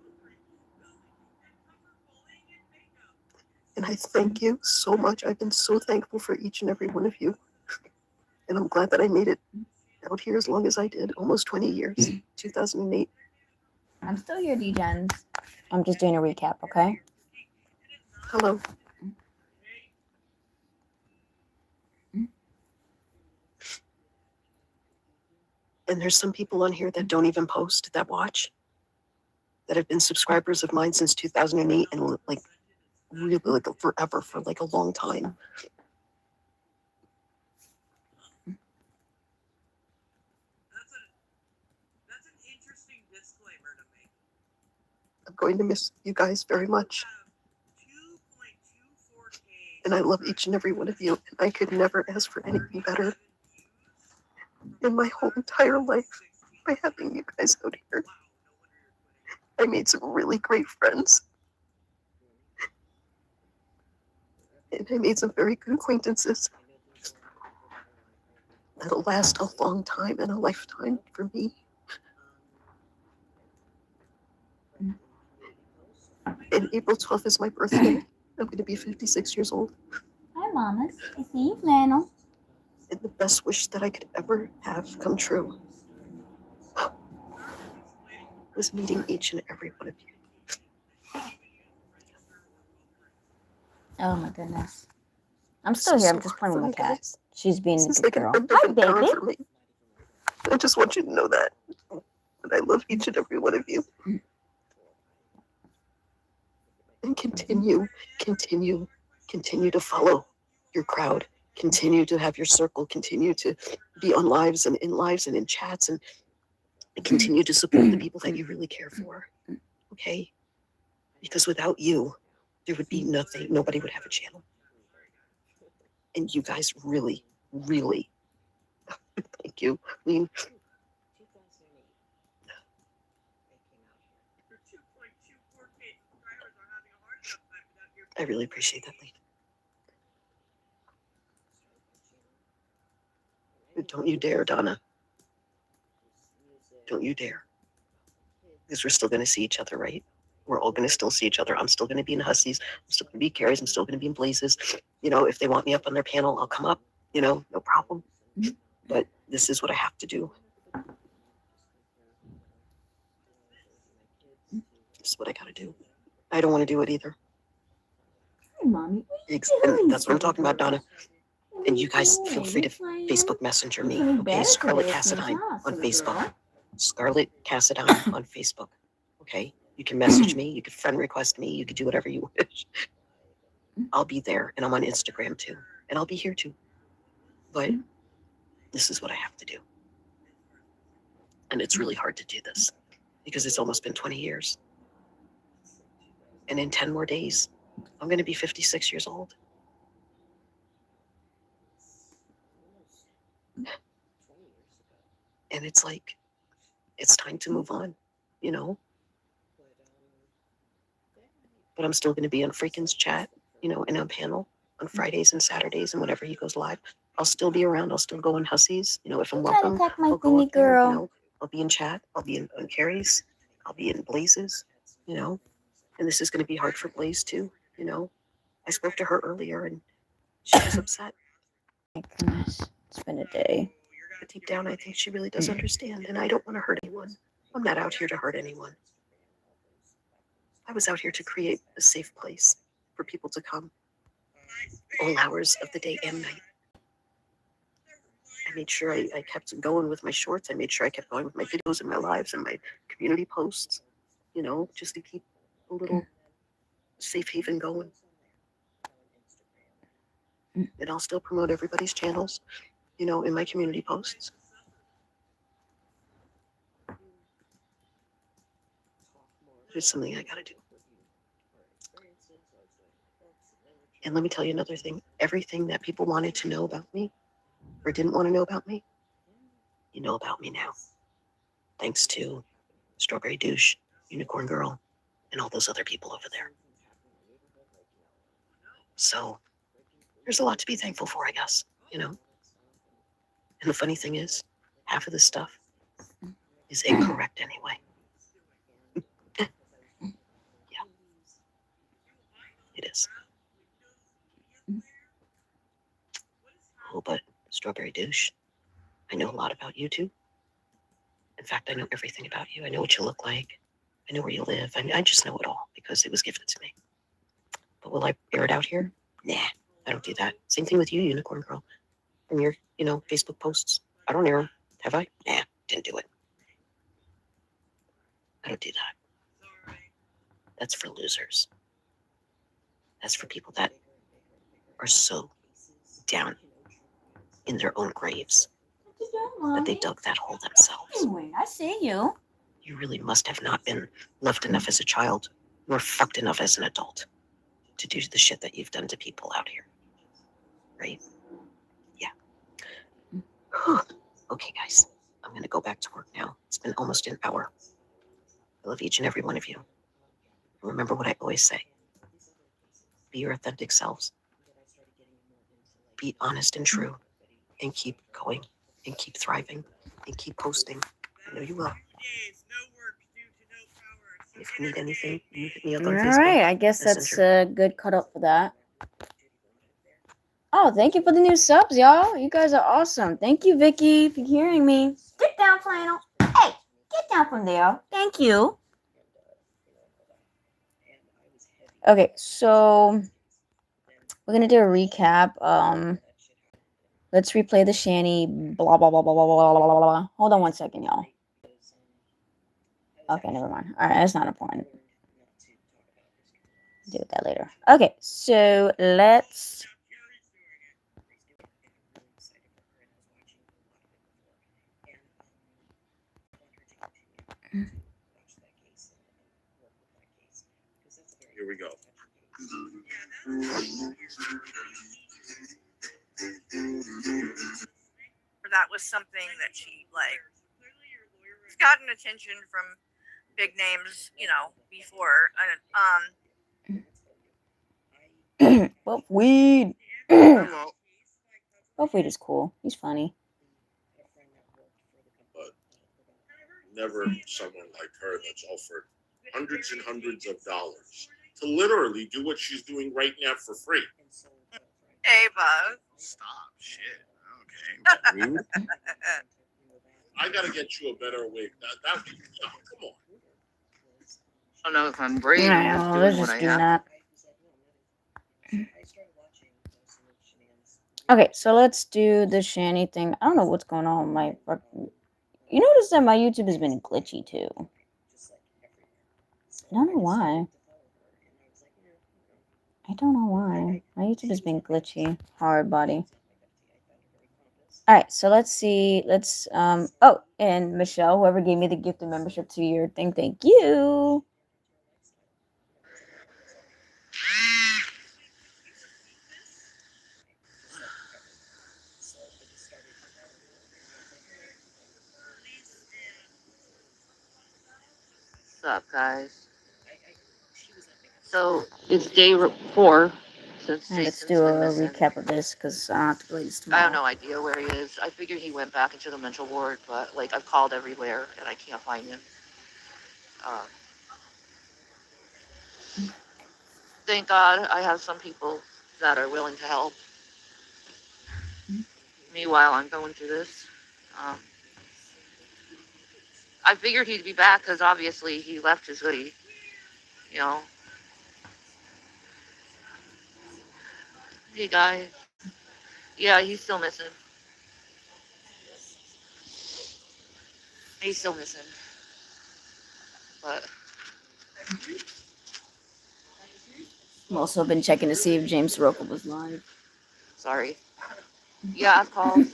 And I thank you so much. I've been so thankful for each and every one of you. And I'm glad that I made it out here as long as I did, almost 20 years, 2008. I'm still here, D-Gens. I'm just doing a recap, okay? Hello. And there's some people on here that don't even post, that watch, that have been subscribers of mine since 2008 and like really like forever, for like a long time. That's an interesting disclaimer to make. I'm going to miss you guys very much. 2.24K. And I love each and every one of you. And I could never ask for anything better in my whole entire life by having you guys out here. I made some really great friends. And I made some very good acquaintances that'll last a long time and a lifetime for me. And April 12th is my birthday. I'm going to be 56 years old. Hi, mamas. I see you, flannel. And the best wish that I could ever have come true was meeting each and every one of you. Oh my goodness. I'm still here. I'm just playing with my cat. She's being a This is good like an girl. end of Hi, an era baby. for me. I just want you to know that. And I love each and every one of you. And continue to follow your crowd. Continue to have your circle. Continue to be on lives and in chats, and continue to support the people that you really care for. Okay? Because without you, there would be nothing. Nobody would have a channel. And you guys really, really, thank you. I mean, I really appreciate that, Lee. But don't you dare, Donna. Don't you dare. Because we're still going to see each other, right? We're all going to still see each other. I'm still going to be in Hussies. I'm still going to be Carrie's. I'm still going to be in Blazes. You know, if they want me up on their panel, I'll come up. You know, no problem. But this is what I have to do. This is what I got to do. I don't want to do it either. Hi, mommy. And that's what I'm talking about, Donna. And you guys feel free to Facebook Messenger me. Okay, Scarlett Cassadine on Facebook. Scarlett Cassadine on Facebook. Okay, you can message me. You could friend request me. You could do whatever you wish. I'll be there, and I'm on Instagram too, and I'll be here too. But this is what I have to do, and it's really hard to do this because it's almost been 20 years, and in 10 more days, I'm going to be 56 years old. And it's like, it's time to move on, you know? But I'm still going to be on Freakin's chat, you know, and on panel on Fridays and Saturdays and whenever he goes live. I'll still be around. I'll still go in Hussies, you know, if I'm welcome. I'll go up there, you know, I'll be in chat. I'll be on Carrie's. I'll be in Blazes, you know. And this is going to be hard for Blaze too, you know. I spoke to her earlier and she was upset. My goodness. It's been a day. But deep down, I think she really does understand, and I don't want to hurt anyone. I'm not out here to hurt anyone. I was out here to create a safe place for people to come all hours of the day and night. I made sure I kept going with my shorts. I made sure I kept going with my videos and my lives and my community posts, you know, just to keep a little safe haven going. And I'll still promote everybody's channels, you know, in my community posts. It's something I gotta do. And let me tell you another thing. Everything that people wanted to know about me or didn't want to know about me, you know about me now. Thanks to Strawberry Douche, Unicorn Girl, and all those other people over there. So there's a lot to be thankful for, I guess, you know. And the funny thing is, half of this stuff is incorrect anyway. Yeah, it is. cool, but strawberry douche, I know a lot about you too. In fact, I know everything about you. I know what you look like. I know where you live. I just know it all because it was given to me. But will I air it out here? Nah, I don't do that. Same thing with you, Unicorn Girl. From your, Facebook posts. I don't air them. Have I? Nah, didn't do it. I don't do that. That's for losers. That's for people that are so down in their own graves that they dug that hole themselves. I see you. You really must have not been loved enough as a child, nor fucked enough as an adult to do the shit that you've done to people out here. Right? Yeah. Okay, guys. I'm going to go back to work now. It's been almost an hour. I love each and every one of you. And remember what I always say. Be your authentic selves. Be honest and true. And keep going. And keep thriving. And keep posting. I know you will. If you need anything, you hit me up on All Facebook. right, I guess that's a good cut up for that. Oh, thank you for the new subs, y'all. You guys are awesome. Thank you, Vicky, for hearing me. Get down, Flannel. Hey, get down from there. Thank you. Okay, so we're gonna do a recap. Let's replay the shanty. Blah blah blah blah blah blah blah blah. Hold on 1 second, y'all. Okay, never mind. All right, that's not important. Deal with that later. Okay, so let's. Here we go. That was something that she has gotten attention from big names, before. Buff weed. Hello. Buff weed is cool. He's funny. But never someone like her that's offered hundreds and hundreds of dollars to literally do what she's doing right now for free. Ava. Stop. Shit. Okay. Rude. I gotta get you a better wig. That no, come on. I don't know if I'm brave or Yeah, just let's doing what just I do have. that. Okay, so let's do the shanty thing. I don't know what's going on with my fucking. You notice that my YouTube has been glitchy too. I don't know why. I don't know why. My YouTube has been glitchy. Hard body. Alright, so let's see. Let's oh, and Michelle, whoever gave me the gift of membership to your thing, thank you. What's up, guys? So it's day 4 since And let's Jason's do a been missing. recap of this because I have to play this I tomorrow. have no idea where he is. I figured he went back into the mental ward, but I've called everywhere and I can't find him. Thank God I have some people that are willing to help. Meanwhile, I'm going through this. I figured he'd be back because obviously he left his hoodie. You know. Hey guys. Yeah, he's still missing. He's still missing. But I've also been checking to see if James Soroka was live. sorry. Yeah, I've called.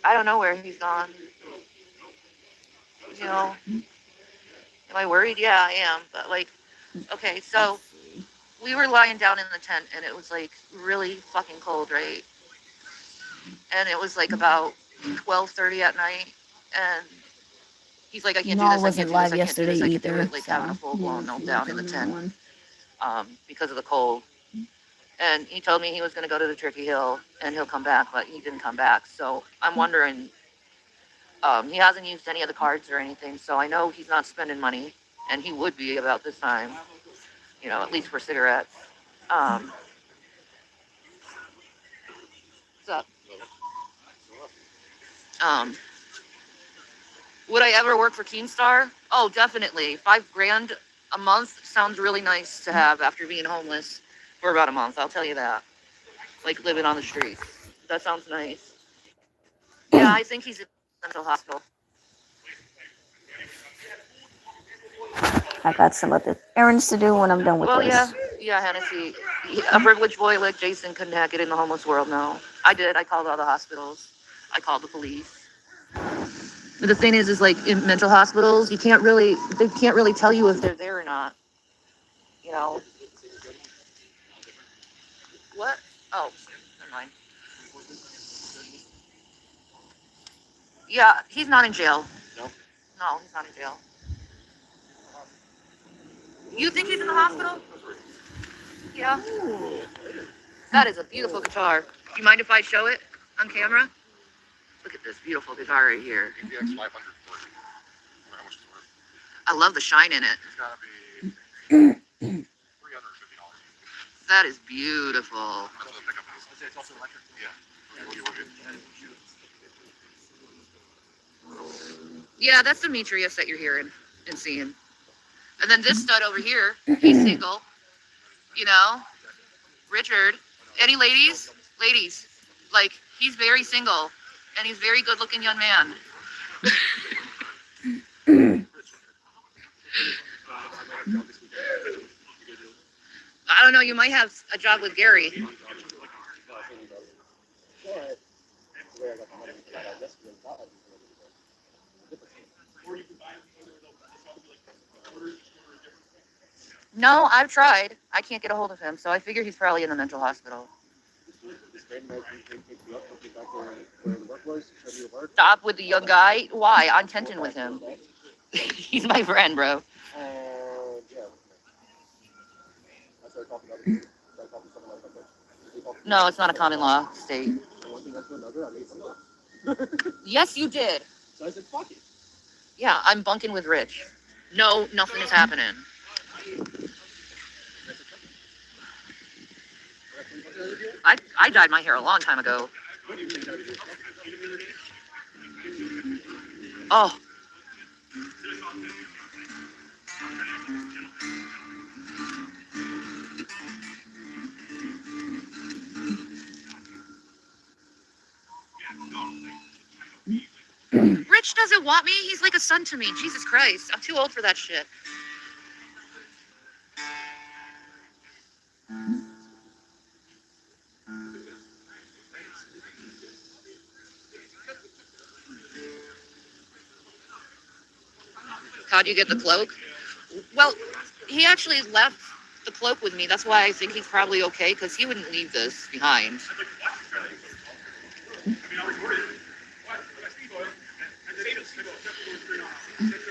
I don't know where he's gone. You know. Am I worried? Yeah, I am. But okay, so we were lying down in the tent and it was really fucking cold, right? And it was about 12:30 at night, and he's like, I can't do No, I this, I can't wasn't do this, live I can't do yesterday this, I can't do either. it, having a full-blown meltdown in the tent because of the cold. And he told me he was going to go to the Turkey Hill and he'll come back, but he didn't come back. So I'm wondering, he hasn't used any of the cards or anything, so I know he's not spending money, and he would be about this time, at least for cigarettes. Would I ever work for Keemstar? Oh, definitely. $5,000 a month sounds really nice to have after being homeless for about a month. I'll tell you that. Like living on the streets. That sounds nice. Yeah, I think he's in a mental hospital. I got some other errands to do when I'm done with Well, this. yeah, Hennessy. A privileged boy like Jason couldn't hack it in the homeless world, no. I did. I called all the hospitals. I called the police. But the thing is like in mental hospitals, they can't really tell you if they're there or not. You know? What? Oh, never mind. Yeah, he's not in jail. No? No, he's not in jail. You think he's in the hospital? Yeah. That is a beautiful guitar. Do you mind if I show it on camera? Look at this beautiful guitar right here. APX 500 for how much it's worth. I love the shine in it. It's gotta be $350. That is beautiful. That's what the pickup is. It's also electric. Yeah. Yeah, that's Demetrius that you're hearing and seeing. And then this stud over here, he's single. You know? Richard. Any ladies? Ladies. Like, he's very single. And he's a very good looking young man. I don't know, you might have a job with Gary. No, I've tried. I can't get a hold of him, so I figure he's probably in the mental hospital. Stop with the young guy? Why? I'm tension with him. He's my friend, bro. No, it's not a common law state. Yes, you did. So I said, fuck it. Yeah, I'm bunking with Rich. No, nothing is happening. I dyed my hair a long time ago. Oh. Rich doesn't want me. He's like a son to me. Jesus Christ. I'm too old for that shit. How'd you get the cloak? Well, he actually left the cloak with me. That's why I think he's probably okay, because he wouldn't leave this behind.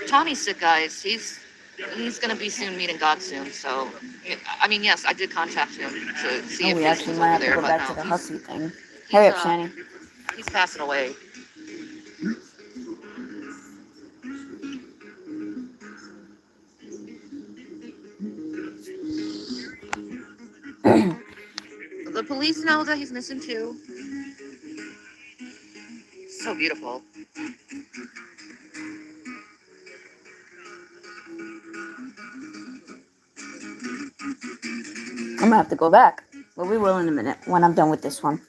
Tommy's sick, guys. He's gonna be soon meeting God soon. So, I mean, yes, I did contact him to see if We he's actually over might have there, to go but back to no, the hussy thing. Hurry up, Shiny. he's passing away. The police know that he's missing too. So beautiful. I'm gonna have to go back, but we will in a minute when I'm done with this one.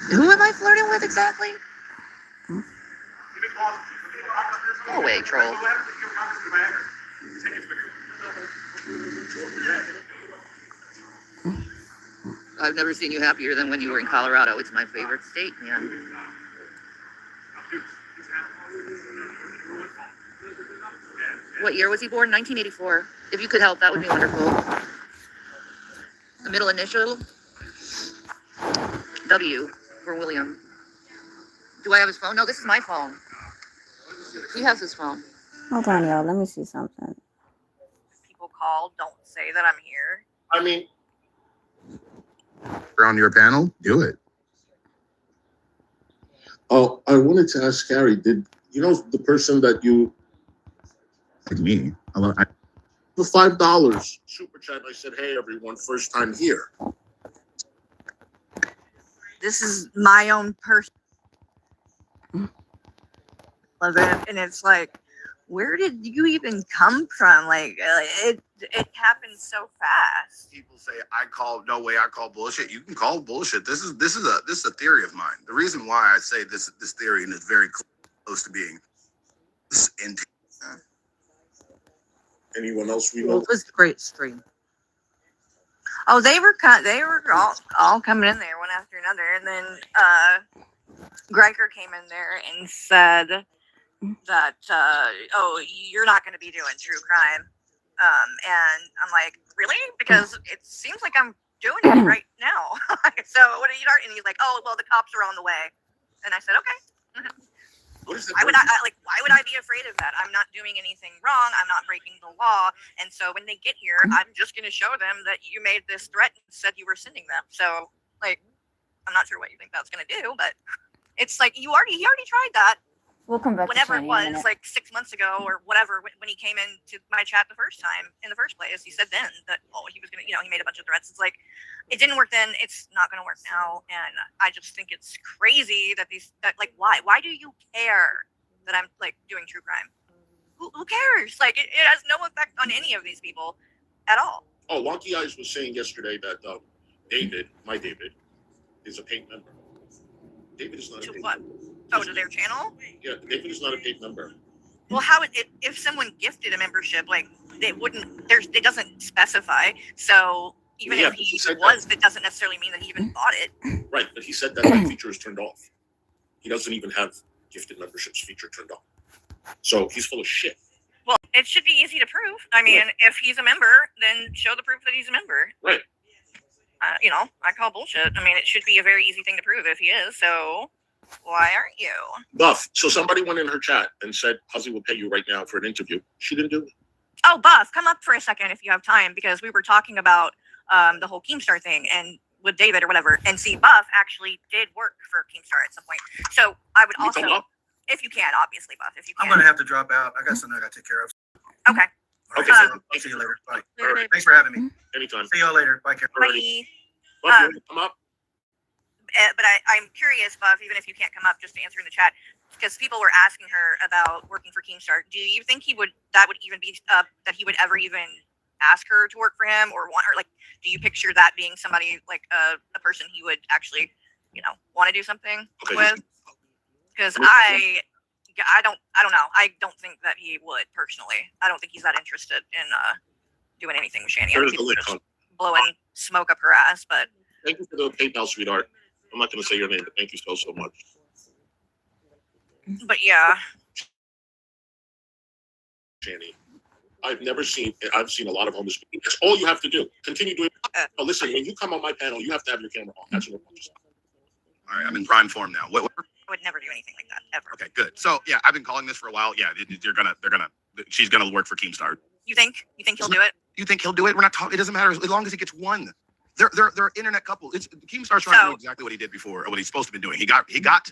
Who am I flirting with exactly? Go away, troll. I've never seen you happier than when you were in Colorado. It's my favorite state, man. What year was he born? 1984. If you could help, that would be wonderful. The middle initial? W for William. Do I have his phone? No, this is my phone. He has his phone. Hold on, y'all. Let me see something. People call, don't say that I'm here. I mean, You're on your panel, do it. Oh, I wanted to ask Gary, did you know the person that you Like me. for $5 super chat? I said, hey everyone, first time here. This is my own person. Love it, and it's like, where did you even come from? Like, it happened so fast. People say I call bullshit. You can call bullshit. This is a theory of mine. The reason why I say this theory and it's very close to being in. Anyone else we Well, know? it was a great stream. Oh, they were all coming in there one after another, and then Greiger came in there and said that oh, you're not going to be doing true crime, and I'm like, really? Because it seems like I'm doing it right now. So what are you? And he's like, oh, well, the cops are on the way, and I said, okay. What is the Why would I be afraid of that? I'm not doing anything wrong. I'm not breaking the law. And so when they get here, I'm just going to show them that you made this threat and said you were sending them. So, like, I'm not sure what you think that's going to do, but it's like he already tried that We'll come back whenever to it Shani in a was, minute. like 6 months ago or whatever, when he came into my chat the first time in the first place. He said then that, oh, he was going to, he made a bunch of threats. It's like, it didn't work then. It's not going to work now. And I just think it's crazy that why? Why do you care that I'm like doing true crime? Who cares? Like, it has no effect on any of these people at all. Oh, Wonky Eyes was saying yesterday that David, is a paid member. David is not To a paid what? member. Oh, to their channel? Yeah, David is not a paid member. Well, how if someone gifted a membership, like it doesn't specify. So even Yeah, if he said was, that doesn't necessarily mean that he even bought it. Right, but he said that that feature is turned off. He doesn't even have gifted memberships feature turned on. So he's full of shit. Well, it should be easy to prove. I mean, if he's a member, then show the proof that he's a member. Right. I call bullshit. I mean, it should be a very easy thing to prove if he is. So why aren't you? Buff. So somebody went in her chat and said, Huzzy will pay you right now for an interview. She didn't do it. Oh, Buff, come up for a second if you have time, because we were talking about the whole Keemstar thing and with David or whatever. And see, Buff actually did work for Keemstar at some point. So I would Can you come also, up? if you can, obviously, Buff, if you I'm can. gonna have to drop out. I got something I gotta take care of. Okay. All right, Okay, so so- I'll see you later. Bye. All right. Thanks for having me. Anytime. See y'all later. Bye, Karen. Alrighty. Bye. Buff, you want to come up? But I'm curious, Buff, even if you can't come up, just to answer in the chat, because people were asking her about working for Keemstar. Do you think that would even be that he would ever even ask her to work for him or want her? Like, do you picture that being somebody like a person he would actually, want to do something Okay. with? Because I don't know. I don't think that he would personally. I don't think he's that interested in doing anything with Shani. I There's think the he's link. just Hon. blowing smoke up her ass. But Thank you for the PayPal, sweetheart. I'm not going to say your name, but thank you so much. yeah. Shani. I've seen a lot of homeless people. That's all you have to do. Continue doing. Oh, listen, when you come on my panel, you have to have your camera on. That's what I want to say. All right, I'm in prime form now. What? I would never do anything like that ever. Okay, good. So yeah, I've been calling this for a while. Yeah, she's gonna work for Keemstar. You think he'll do it? You think he'll do it? We're not talking. It doesn't matter as long as he gets one. They're an internet couple. It's Keemstar's trying to do exactly what he did before, or what he's supposed to be doing. He got what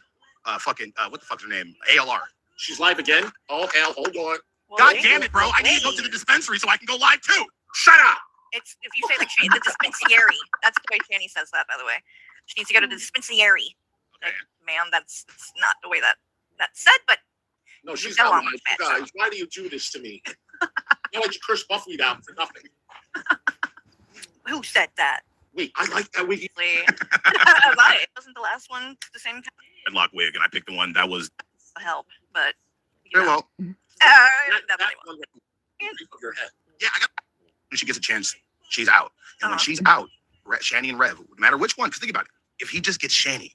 the fuck's her name? ALR. She's live again. Oh hell, hold on. Well, God damn it, bro! I need to go to the dispensary so I can go live too. Shut up. It's if you say like the dispensary. That's the way Shani says that, by the way. She needs to go to the dispensary. Okay. Like, ma'am, that's not the way that's said, but No, she's Go not on live. with You that. guys, why do you do this to me? You know, you curse Buffy down for nothing. who said that? Wait, I like that wiggy. Right. Wasn't the last one the same kind Headlock wig, and I picked the one that was of help? But very well. That definitely one of your head. Yeah, when she gets a chance, she's out. And when Uh-huh. she's out, Shani and Rev, no matter which one, because think about it. If he just gets Shani,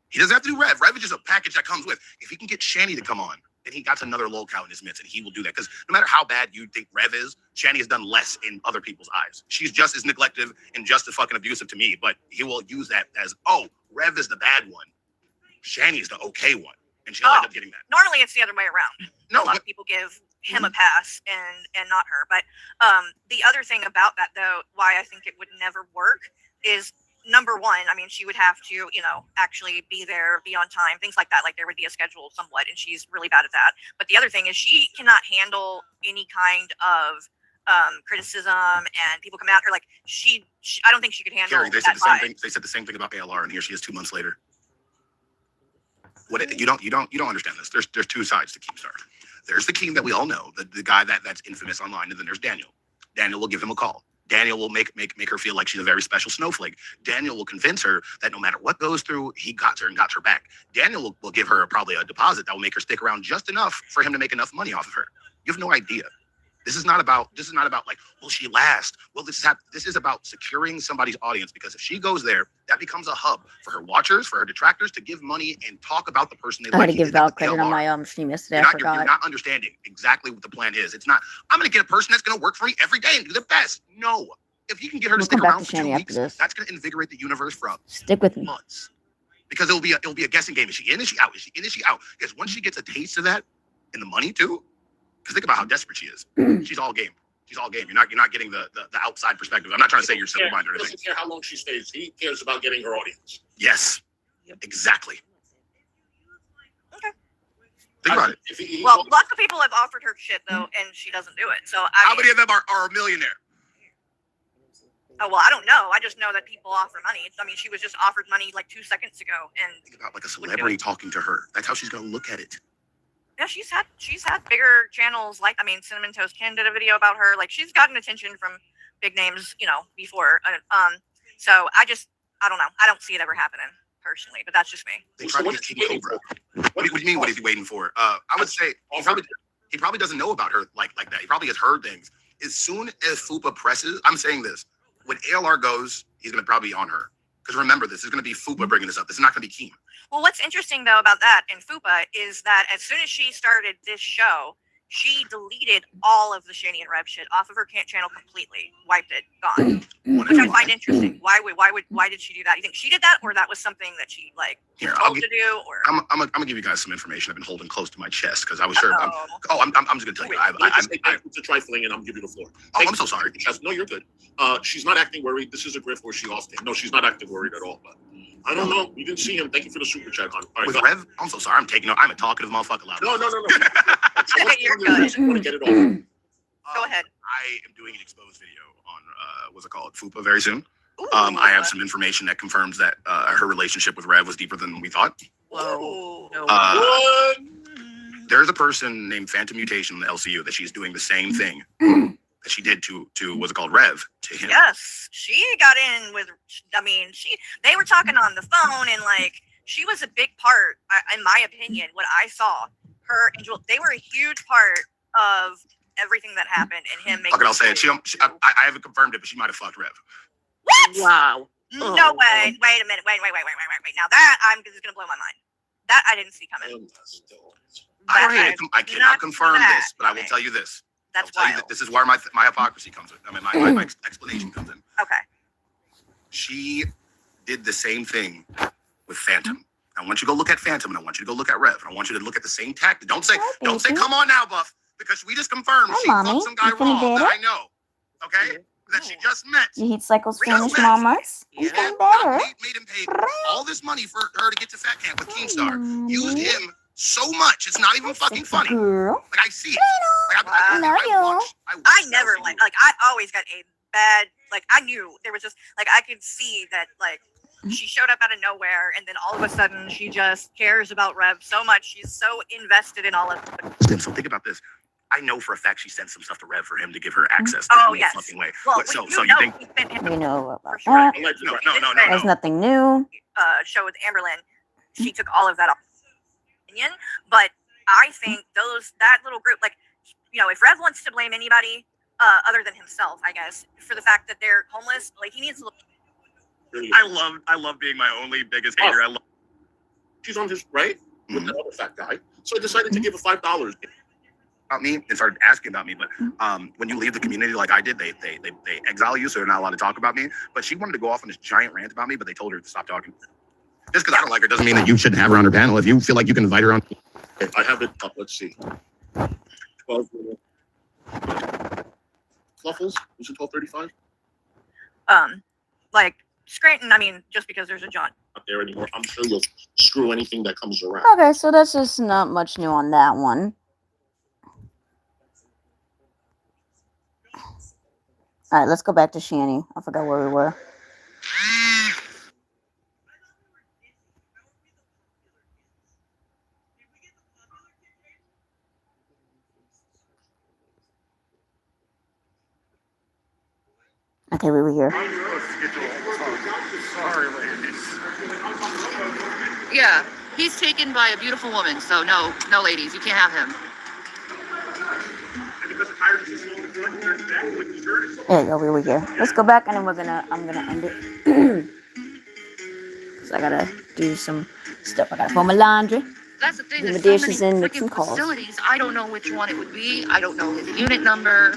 he doesn't have to do Rev. Rev is just a package that comes with. If he can get Shani to come on, then he got another lolcow in his midst, and he will do that. Because no matter how bad you think Rev is, Shani has done less in other people's eyes. She's just as neglective and just as fucking abusive to me, but he will use that as, oh, Rev is the bad one. Shani is the okay one. And she'll end up getting that. normally it's the other way around. No, A lot of people give him a pass and not her. But the other thing about that, though, why I think it would never work is number one, I mean, she would have to, you know, actually be there, be on time, things like that. Like there would be a schedule somewhat, and she's really bad at that. But the other thing is she cannot handle any kind of criticism, and people come out or like she I don't think she could handle Carrie, they that said the same vibe. thing. They said the same thing about ALR, and here she is 2 months later. You don't understand this. There's two sides to Keemstar. There's the Keem that we all know, the guy that's infamous online, and then there's Daniel. Daniel will give him a call. Daniel will make her feel like she's a very special snowflake. Daniel will convince her that no matter what goes through, he got her and got her back. Daniel will give her probably a deposit that will make her stick around just enough for him to make enough money off of her. You have no idea. This is not about like, will she last? Well, this is about securing somebody's audience, because if she goes there, that becomes a hub for her watchers, for her detractors to give money and talk about the person they I like. had to give Val credit on my stream yesterday. I forgot. You're not understanding exactly what the plan is. It's not, I'm going to get a person that's going to work for me every day and do the best. No. If you can get her to stick around for 2 weeks, that's going to invigorate the universe for stick with me. Months. Because it'll be a guessing game. Is she in? Is she out? Is she in? Is she out? Because once she gets a taste of that and the money too, because think about how desperate she is. She's all game. She's all game. You're not getting the outside perspective. I'm not trying to say you're simple-minded or anything. He doesn't care how long she stays. He cares about getting her audience. Yes. Exactly. Okay. Think about it. Well, lots of people have offered her shit though, and she doesn't do it. So how many of them are a millionaire? Oh, well, I don't know. I just know that people offer money. I mean, she was just offered money like 2 seconds ago, and think about like a celebrity talking to her. That's how she's gonna look at it. yeah, she's had bigger channels. Like, I mean, Cinnamon Toast Ken did a video about her. Like, she's gotten attention from big names, you know, before. So I don't know. I don't see it ever happening personally, but that's just me. They try to get King Cobra. What do you mean? What is he waiting for? I would say he probably doesn't know about her like that. He probably has heard things. As soon as Fupa presses, I'm saying this. When ALR goes, he's going to probably be on her. Because remember, this is going to be Fupa bringing this up. This is not going to be Keem. Well, what's interesting, though, about that and Fupa is that as soon as she started this show, she deleted all of the Shani and Rev shit off of her channel completely. Wiped it. Gone. Which I find interesting. Why did she do that? You think she did that, or that was something that she, like, told to do? Or I'm going to give you guys some information I've been holding close to my chest, because I was sure. I'm just going to tell you. It's a trifling, and I'm giving you the floor. Oh, I'm so sorry. No, you're good. She's not acting worried. This is a grift where she lost him. No, she's not acting worried at all. But I don't know. We didn't see him. Thank you for the super chat, hon. Right, with Rev, I'm so sorry. I'm a talkative motherfucker. Loud. No. You're good. I want to get it off. Go ahead. I am doing an exposed video on what's it called, Fupa, very soon. Ooh, I have some information that confirms that her relationship with Rev was deeper than we thought. Whoa. What? There's a person named Phantom Mutation in the LCU that she's doing the same thing that she did to what's it called, Rev, to him. Yes, she got in with. I mean, they were talking on the phone, and like she was a big part, in my opinion. What I saw, her and Jewel, they were a huge part of everything that happened, and him making. Okay, I'll say it. I haven't confirmed it, but she might have fucked Rev. What? Wow. No way. Wait a minute. Wait. Now that this is gonna blow my mind. That I didn't see coming. I cannot confirm this, but I will tell you this. That's I'll tell you wild. that this is where my hypocrisy comes in. I mean, my explanation comes in. Okay. She did the same thing with Phantom. I want you to go look at Phantom, and I want you to go look at Rev, and I want you to look at the same tactic. Don't say, come on now, Buff, because we just confirmed she fucked some guy wrong that I know. Okay? That she just met. Your heat cycle's Real finished, met. mamas. He's And getting better. made him pay all this money for her to get to Fat Camp with Keemstar. Used him so much, it's not even fucking funny. Girl. Like, I see it. Like, I never like I always got a bad I knew there was just I could see that she showed up out of nowhere, and then all of a sudden she just cares about Rev so much. She's so invested in all of it. So think about this. I know for a fact she sent some stuff to Rev for him to give her access. Yes. Fucking way. Well, So you you think? You know about For sure. that. No. There's nothing new. Show with Amberlynn, she took all of that off. But I think that little group, if Rev wants to blame anybody other than himself, I guess, for the fact that they're homeless, he needs to look. I love being my only biggest hater. She's on his right with the other fat guy, so I decided to give her $5. About me and started asking about me, but when you leave the community like I did, they exile you, so they're not allowed to talk about me. But she wanted to go off on this giant rant about me, but they told her to stop talking. Just because I don't like her doesn't mean that you shouldn't have her on her panel. If you feel like you can invite her on, I have it up. Let's see. 12. Fluffles. Was it 12:35? Scranton, I mean, just because there's a John. Not there anymore. I'm sure you'll screw anything that comes around. Okay, so that's just not much new on that one. Alright, let's go back to Shanny. I forgot where we were. Okay, we were here. Sorry, ladies. Yeah, he's taken by a beautiful woman, so no, ladies, you can't have him. There you go, we were here. Let's go back and then I'm gonna end it. Cause I gotta do some stuff. I gotta fold my laundry. That's the thing. Do the There's so dishes many and make freaking some calls. facilities. I don't know which one it would be. I don't know his unit number.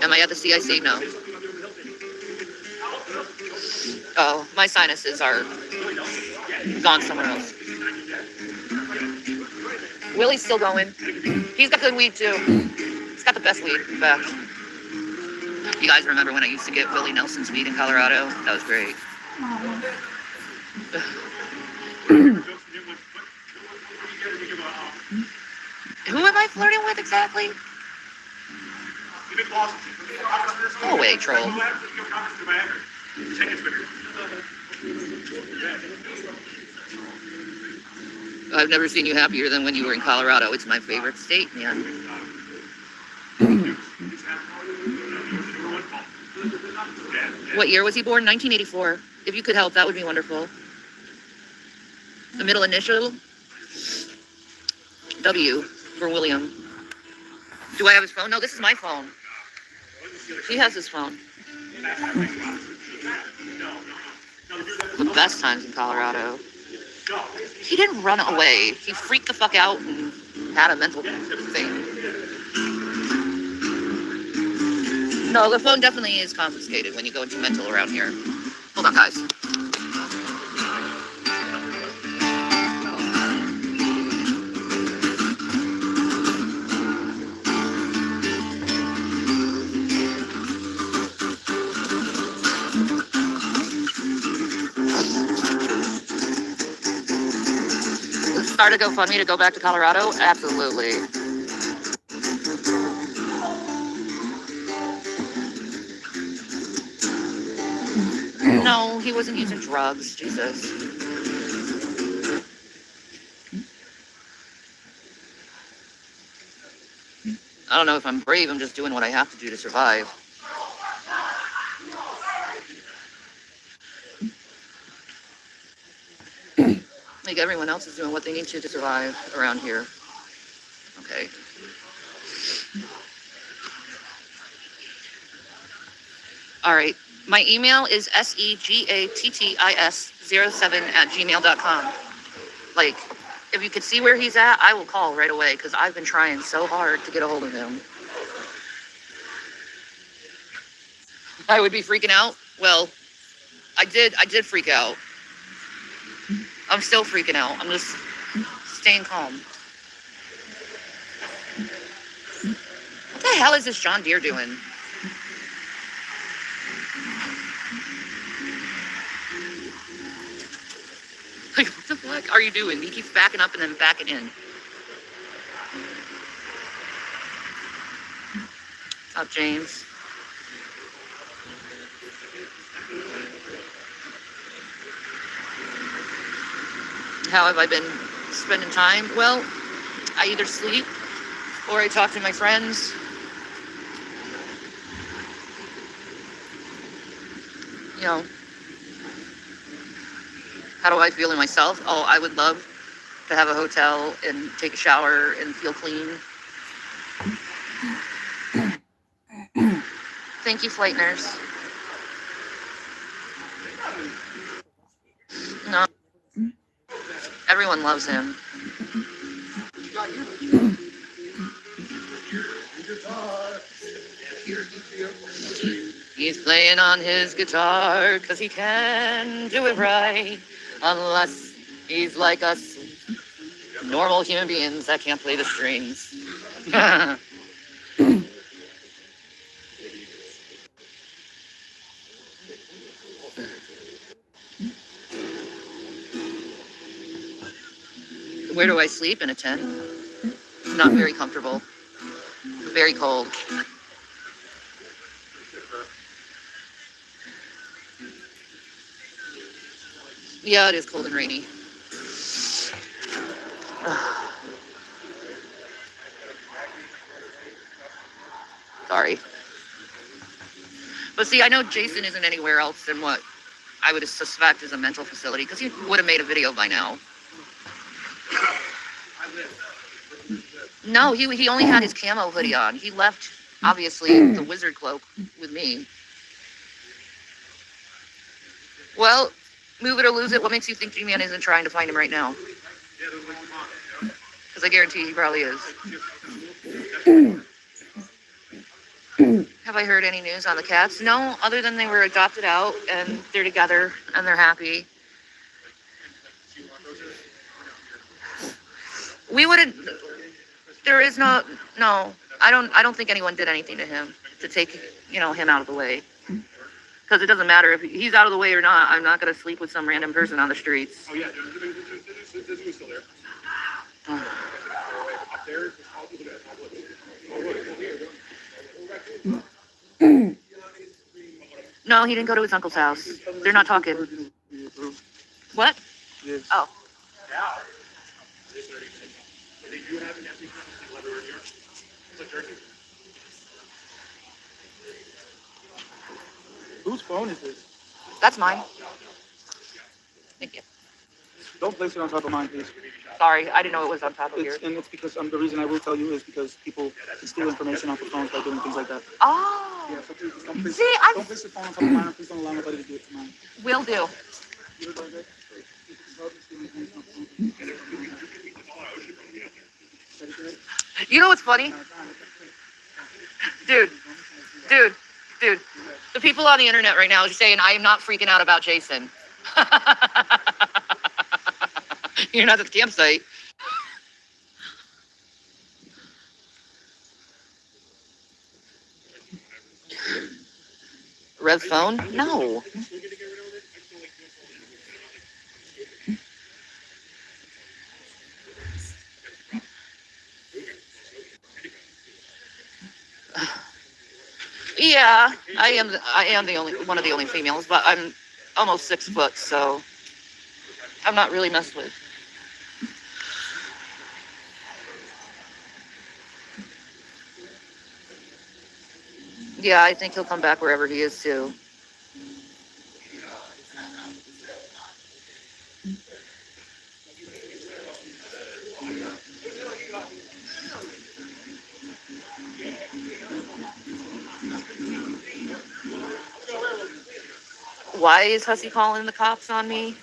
Am I at the CIC? No. Oh, my sinuses are gone somewhere else. Willie's still going. He's got good weed too. He's got the best weed, in fact. You guys remember when I used to get Willie Nelson's weed in Colorado? That was great. Who am I flirting with exactly? Go away, troll. I've never seen you happier than when you were in Colorado. It's my favorite state, man. What year was he born? 1984. If you could help, that would be wonderful. The middle initial? W for William. Do I have his phone? No, this is my phone. He has his phone. The best times in Colorado. He didn't run away. He freaked the fuck out and had a mental thing. No, the phone definitely is confiscated when you go into mental around here. Hold on, guys. Start a GoFundMe to go back to Colorado? Absolutely. No, he wasn't using drugs. Jesus. I don't know if I'm brave. I'm just doing what I have to do to survive. Like everyone else is doing what they need to survive around here. Okay. All right. My email is segattis07@gmail.com. Like, if you could see where he's at, I will call right away because I've been trying so hard to get a hold of him. I would be freaking out. Well, I did freak out. I'm still freaking out. I'm just staying calm. What the hell is this John Deere doing? Like, what the fuck are you doing? He keeps backing up and then backing in. What's up, James? How have I been spending time? Well, I either sleep or I talk to my friends. You know, how do I feel in myself? Oh, I would love to have a hotel and take a shower and feel clean. Thank you, flight nurse. No. Everyone loves him. He's playing on his guitar because he can do it right. Unless he's like us normal human beings that can't play the strings. Where do I sleep? In a tent. Not very comfortable. Very cold. Yeah, it is cold and rainy. Sorry. But see, I know Jason isn't anywhere else than what I would suspect is a mental facility, because he would have made a video by now. No, he only had his camo hoodie on. He left, obviously, the wizard cloak with me. Well, move it or lose it. What makes you think G-Man isn't trying to find him right now? Because I guarantee he probably is. Have I heard any news on the cats? No, other than they were adopted out and they're together and they're happy. We wouldn't. There is no. I don't think anyone did anything to him to take him out of the way. Because it doesn't matter if he's out of the way or not. I'm not going to sleep with some random person on the streets. Oh yeah, the still there. Up there, I'll do that. No, he didn't go to his uncle's house. They're not talking. What? Yes. Oh. Whose phone is this? That's mine. Thank you. Don't place it on top of mine, please. Sorry, I didn't know it was on top of yours. It's because the reason I will tell you is because people can steal information off the phones by doing things like that. Oh. Yeah, so please don't place, See, don't place your phone on top of mine, and please don't allow nobody to do it to mine. Will do. You look like that? You know what's funny? Dude. The people on the internet right now are saying I am not freaking out about Jason. You're not at the campsite. Rev's phone? No. Yeah, I am the only one of the only females, but I'm almost 6 foot, so I'm not really messed with. Yeah, I think he'll come back wherever he is too. Why is Hussy calling the cops on me?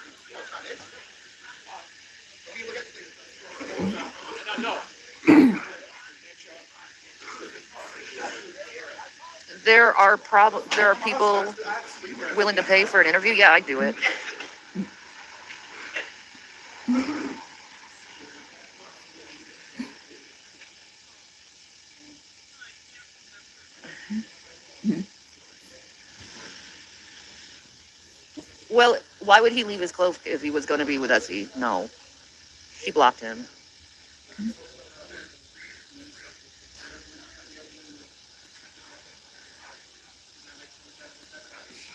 There are people willing to pay for an interview. Yeah, I'd do it. Well, why would he leave his clothes if he was going to be with Essie? No. She blocked him.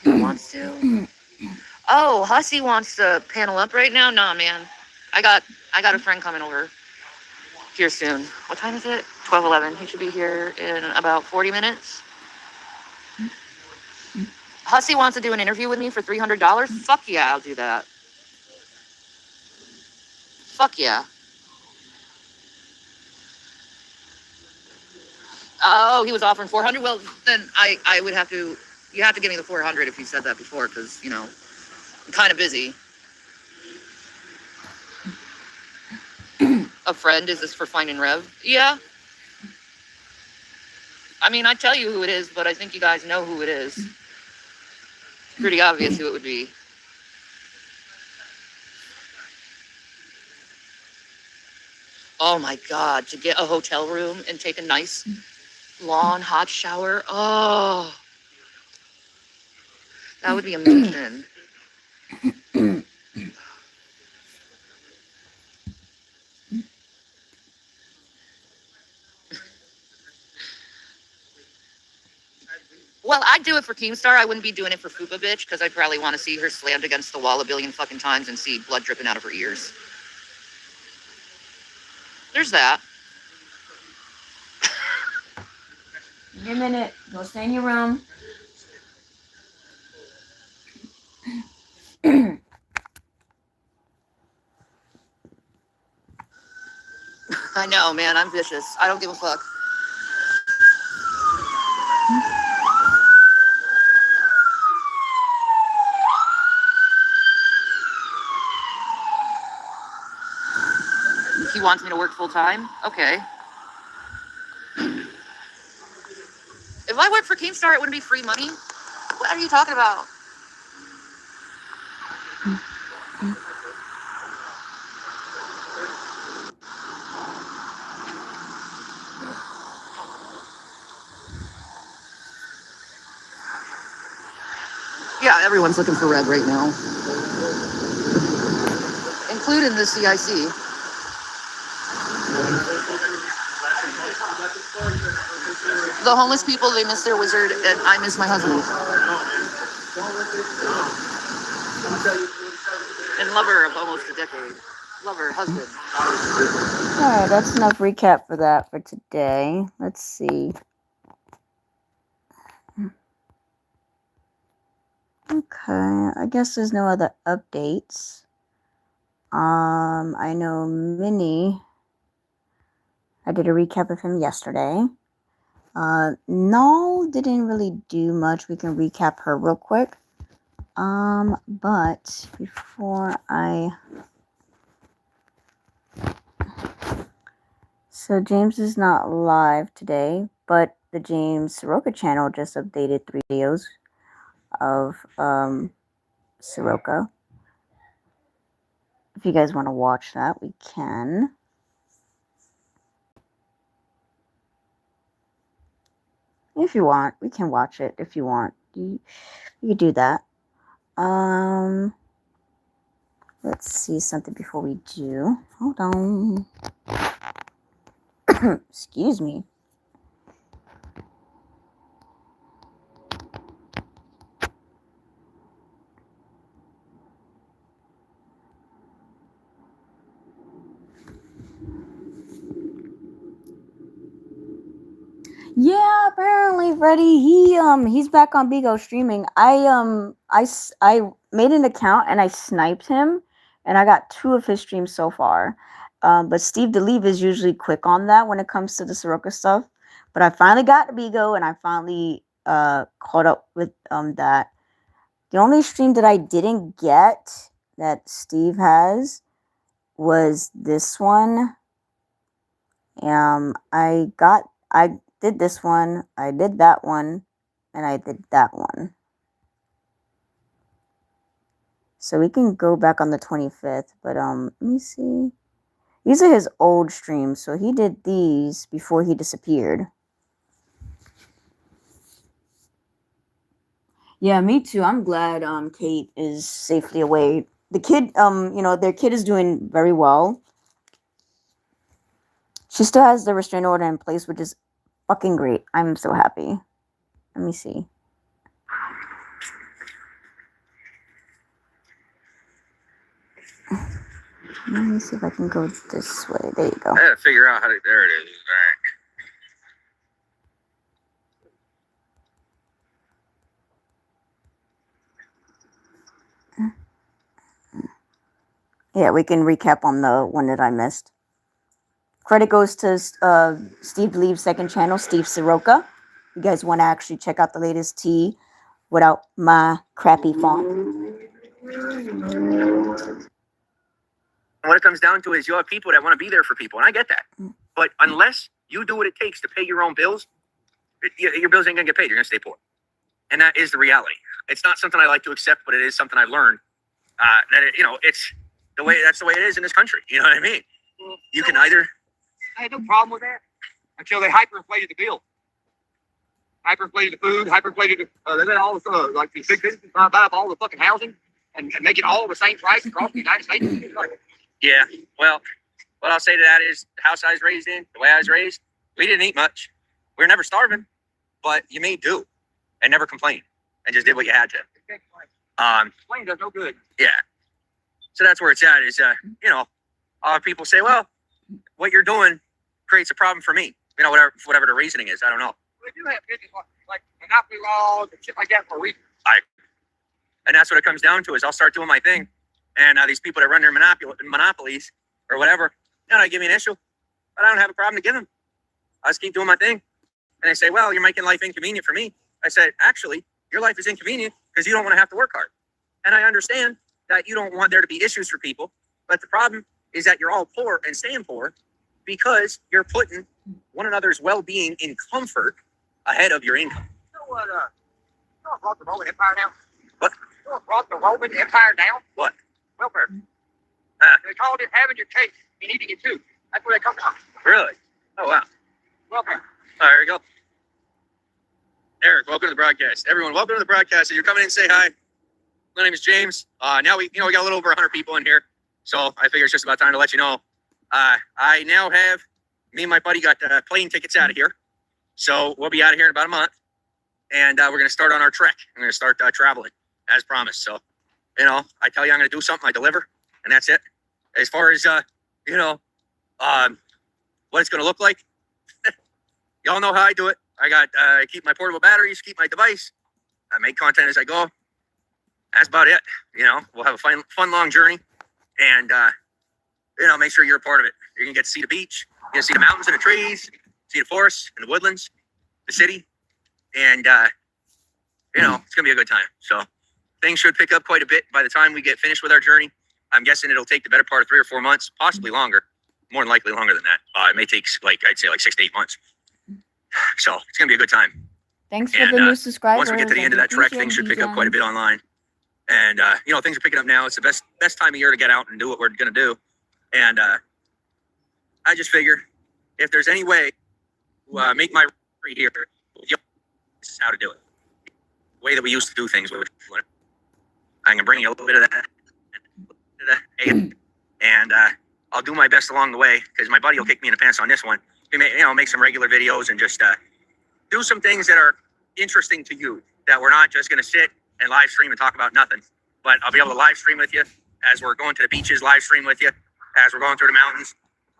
He wants to. Oh, Hussy wants to panel up right now? Nah, man. I got a friend coming over here soon. What time is it? 12:11. He should be here in about 40 minutes. Hussy wants to do an interview with me for $300? Fuck yeah, I'll do that. Fuck yeah. Oh, he was offering 400. Well, then I would have to. You have to give me the 400 if you said that before, because I'm kind of busy. A friend? Is this for finding Rev? Yeah. I mean, I'd tell you who it is, but I think you guys know who it is. Pretty obvious who it would be. Oh my God, to get a hotel room and take a nice long hot shower. Oh, that would be amazing. Well, I'd do it for Keemstar. I wouldn't be doing it for Fupa Bitch because I'd probably want to see her slammed against the wall a billion fucking times and see blood dripping out of her ears. There's that. Give me a minute. Go stay in your room. I know, man. I'm vicious. I don't give a fuck. He wants me to work full time? Okay. If I worked for Keemstar, it wouldn't be free money. What are you talking about? Yeah, everyone's looking for red right now, including the CIC. The homeless people, they miss their wizard, and I miss my husband. And lover of almost a decade. Lover, husband. Alright, that's enough recap for that for today. Let's see. Okay, I guess there's no other updates. I know Minnie, I did a recap of him yesterday. No, didn't really do much. We can recap her real quick. But before so James is not live today, but the James Soroka channel just updated 3 videos of Soroka. If you guys want to watch that, we can. If you want, we can watch it if you want. You can do that. Let's see something before we do. Hold on. Excuse me. Yeah, apparently Freddie, he's back on Bigo streaming. I made an account and I sniped him and I got 2 of his streams so far. But Steve DeLeve is usually quick on that when it comes to the Soroka stuff. But I finally got to Bigo and I finally caught up with that. The only stream that I didn't get that Steve has was this one. I did this one, I did that one, and I did that one. So we can go back on the 25th, but let me see. These are his old streams, so he did these before he disappeared. Yeah, me too. I'm glad Kate is safely away. The kid, their kid is doing very well. She still has the restraining order in place, which is fucking great. I'm so happy. Let me see. Let me see if I can go this way. There you go. I gotta figure out how to. There it is. All right. Yeah, we can recap on the one that I missed. Credit goes to Steve DeLeve's second channel, Steve Soroka. You guys want to actually check out the latest tea without my crappy font. What it comes down to is you have people that want to be there for people, and I get that. But unless you do what it takes to pay your own bills, your bills ain't gonna get paid. You're gonna stay poor, and that is the reality. It's not something I like to accept, but it is something I've learned. It's the way. That's the way it is in this country. You know what I mean? You can either I had no problem with that until they hyperinflated the bill. Hyperinflated the food, hyperinflated they let all the like these big businesses buy up all the fucking housing and make it all the same price across the United States. Yeah, well, what I'll say to that is the house I was raised in, the way I was raised, we didn't eat much. We were never starving, but you made do and never complained and just did what you had to. Complain does no good. Yeah. So that's where it's at is, you know, people say, well, what you're doing creates a problem for me. You know, whatever the reasoning is, I don't know. They do have business like monopoly laws and shit like that for a reason. And that's what it comes down to is I'll start doing my thing. And these people that run their monopolies or whatever, you know, they give me an issue, but I don't have a problem to give them. I just keep doing my thing. And they say, well, you're making life inconvenient for me. I said, actually, your life is inconvenient because you don't want to have to work hard. And I understand that you don't want there to be issues for people. But the problem is that you're all poor and staying poor because you're putting one another's well-being in comfort ahead of your income. You know what, brought the Roman Empire down? What? You know what brought the Roman Empire down? What? Welfare. They called it having your cake and eating it too. That's where they come from. Really? Oh, wow. Welfare. All right, here we go. Eric, welcome to the broadcast. Everyone, welcome to the broadcast. If you're coming in, say hi. My name is James. Now we got a little over 100 people in here, so I figure it's just about time to let you know. I now have me and my buddy got plane tickets out of here, so we'll be out of here in about a month, and we're gonna start on our trek. I'm gonna start traveling as promised. So, you know, I tell you I'm gonna do something, I deliver, and that's it. As far as you know, what it's gonna look like, y'all know how I do it. I keep my portable batteries, keep my device. I make content as I go. That's about it. You know, we'll have a fun long journey, and you know, make sure you're a part of it. You're gonna get to see the beach, you're gonna see the mountains and the trees, see the forests and the woodlands, the city, and you know, it's gonna be a good time. So things should pick up quite a bit by the time we get finished with our journey. I'm guessing it'll take the better part of 3 or 4 months, possibly longer. More than likely longer than that. It may take I'd say 6 to 8 months. So it's gonna be a good time. Thanks for the new subscribers. Once we get to the end of that trek, things should pick up quite a bit online. And you know, things are picking up now. It's the best time of year to get out and do what we're gonna do. And I just figure if there's any way to make my free here, this is how to do it. The way that we used to do things with. I'm gonna bring you a little bit of that, and I'll do my best along the way because my buddy will kick me in the pants on this one. We may, you know, make some regular videos and just do some things that are interesting to you. That we're not just gonna sit and live stream and talk about nothing, but I'll be able to live stream with you as we're going to the beaches, live stream with you as we're going through the mountains.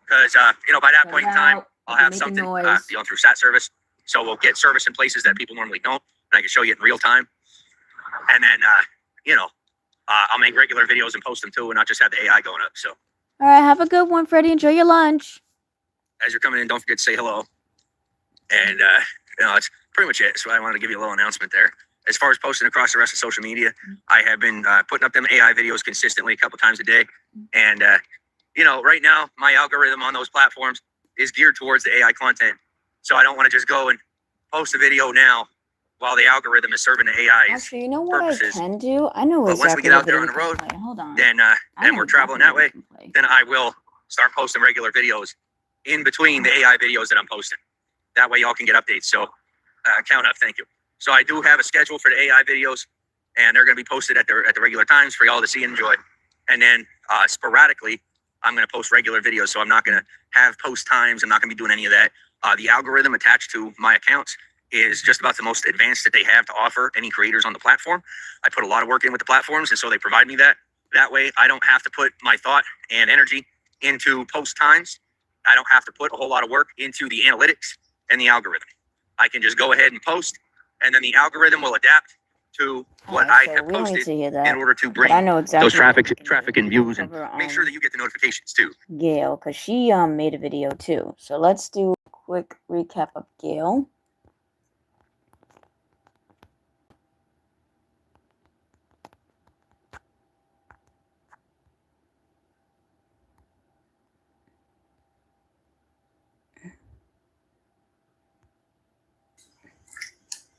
Because you know, by that point in time, I'll have something dealing through sat service, so we'll get service in places that people normally don't, and I can show you in real time. And then you know, I'll make regular videos and post them too, and not just have the AI going up. So, all right, have a good one, Freddie. Enjoy your lunch. As you're coming in, don't forget to say hello. And you know, that's pretty much it. So I wanted to give you a little announcement there. As far as posting across the rest of social media, I have been putting up them AI videos consistently a couple times a day. And, you know, right now, my algorithm on those platforms is geared towards the AI content. So I don't want to just go and post a video now while the algorithm is serving the AI's Actually, you know what purposes. I can do? I know But once we get out there on the road, Hold on. then and we're traveling that way, then I will start posting regular videos in between the AI videos that I'm posting. That way y'all can get updates. So count up, thank you. So I do have a schedule for the AI videos, and they're going to be posted at the regular times for y'all to see and enjoy. And then sporadically, I'm going to post regular videos. So I'm not going to have post times. I'm not going to be doing any of that. The algorithm attached to my accounts is just about the most advanced that they have to offer any creators on the platform. I put a lot of work in with the platforms, and so they provide me that. That way, I don't have to put my thought and energy into post times. I don't have to put a whole lot of work into the analytics and the algorithm. I can just go ahead and post, and then the algorithm will adapt to what I have posted in order to bring those traffic and views, and make sure that you get the notifications too. Gail, because she made a video too. So let's do a quick recap of Gail.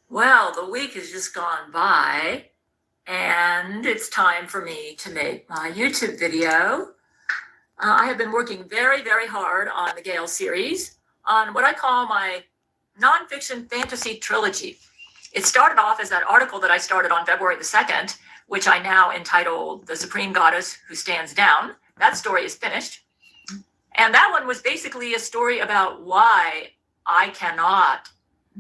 Well, the week has just gone by, and it's time for me to make my YouTube video. I have been working very, very hard on the Gale series on what I call my nonfiction fantasy trilogy. It started off as that article that I started on February the 2nd, which I now entitled The Supreme Goddess Who Stands Down. That story is finished. And that one was basically a story about why I cannot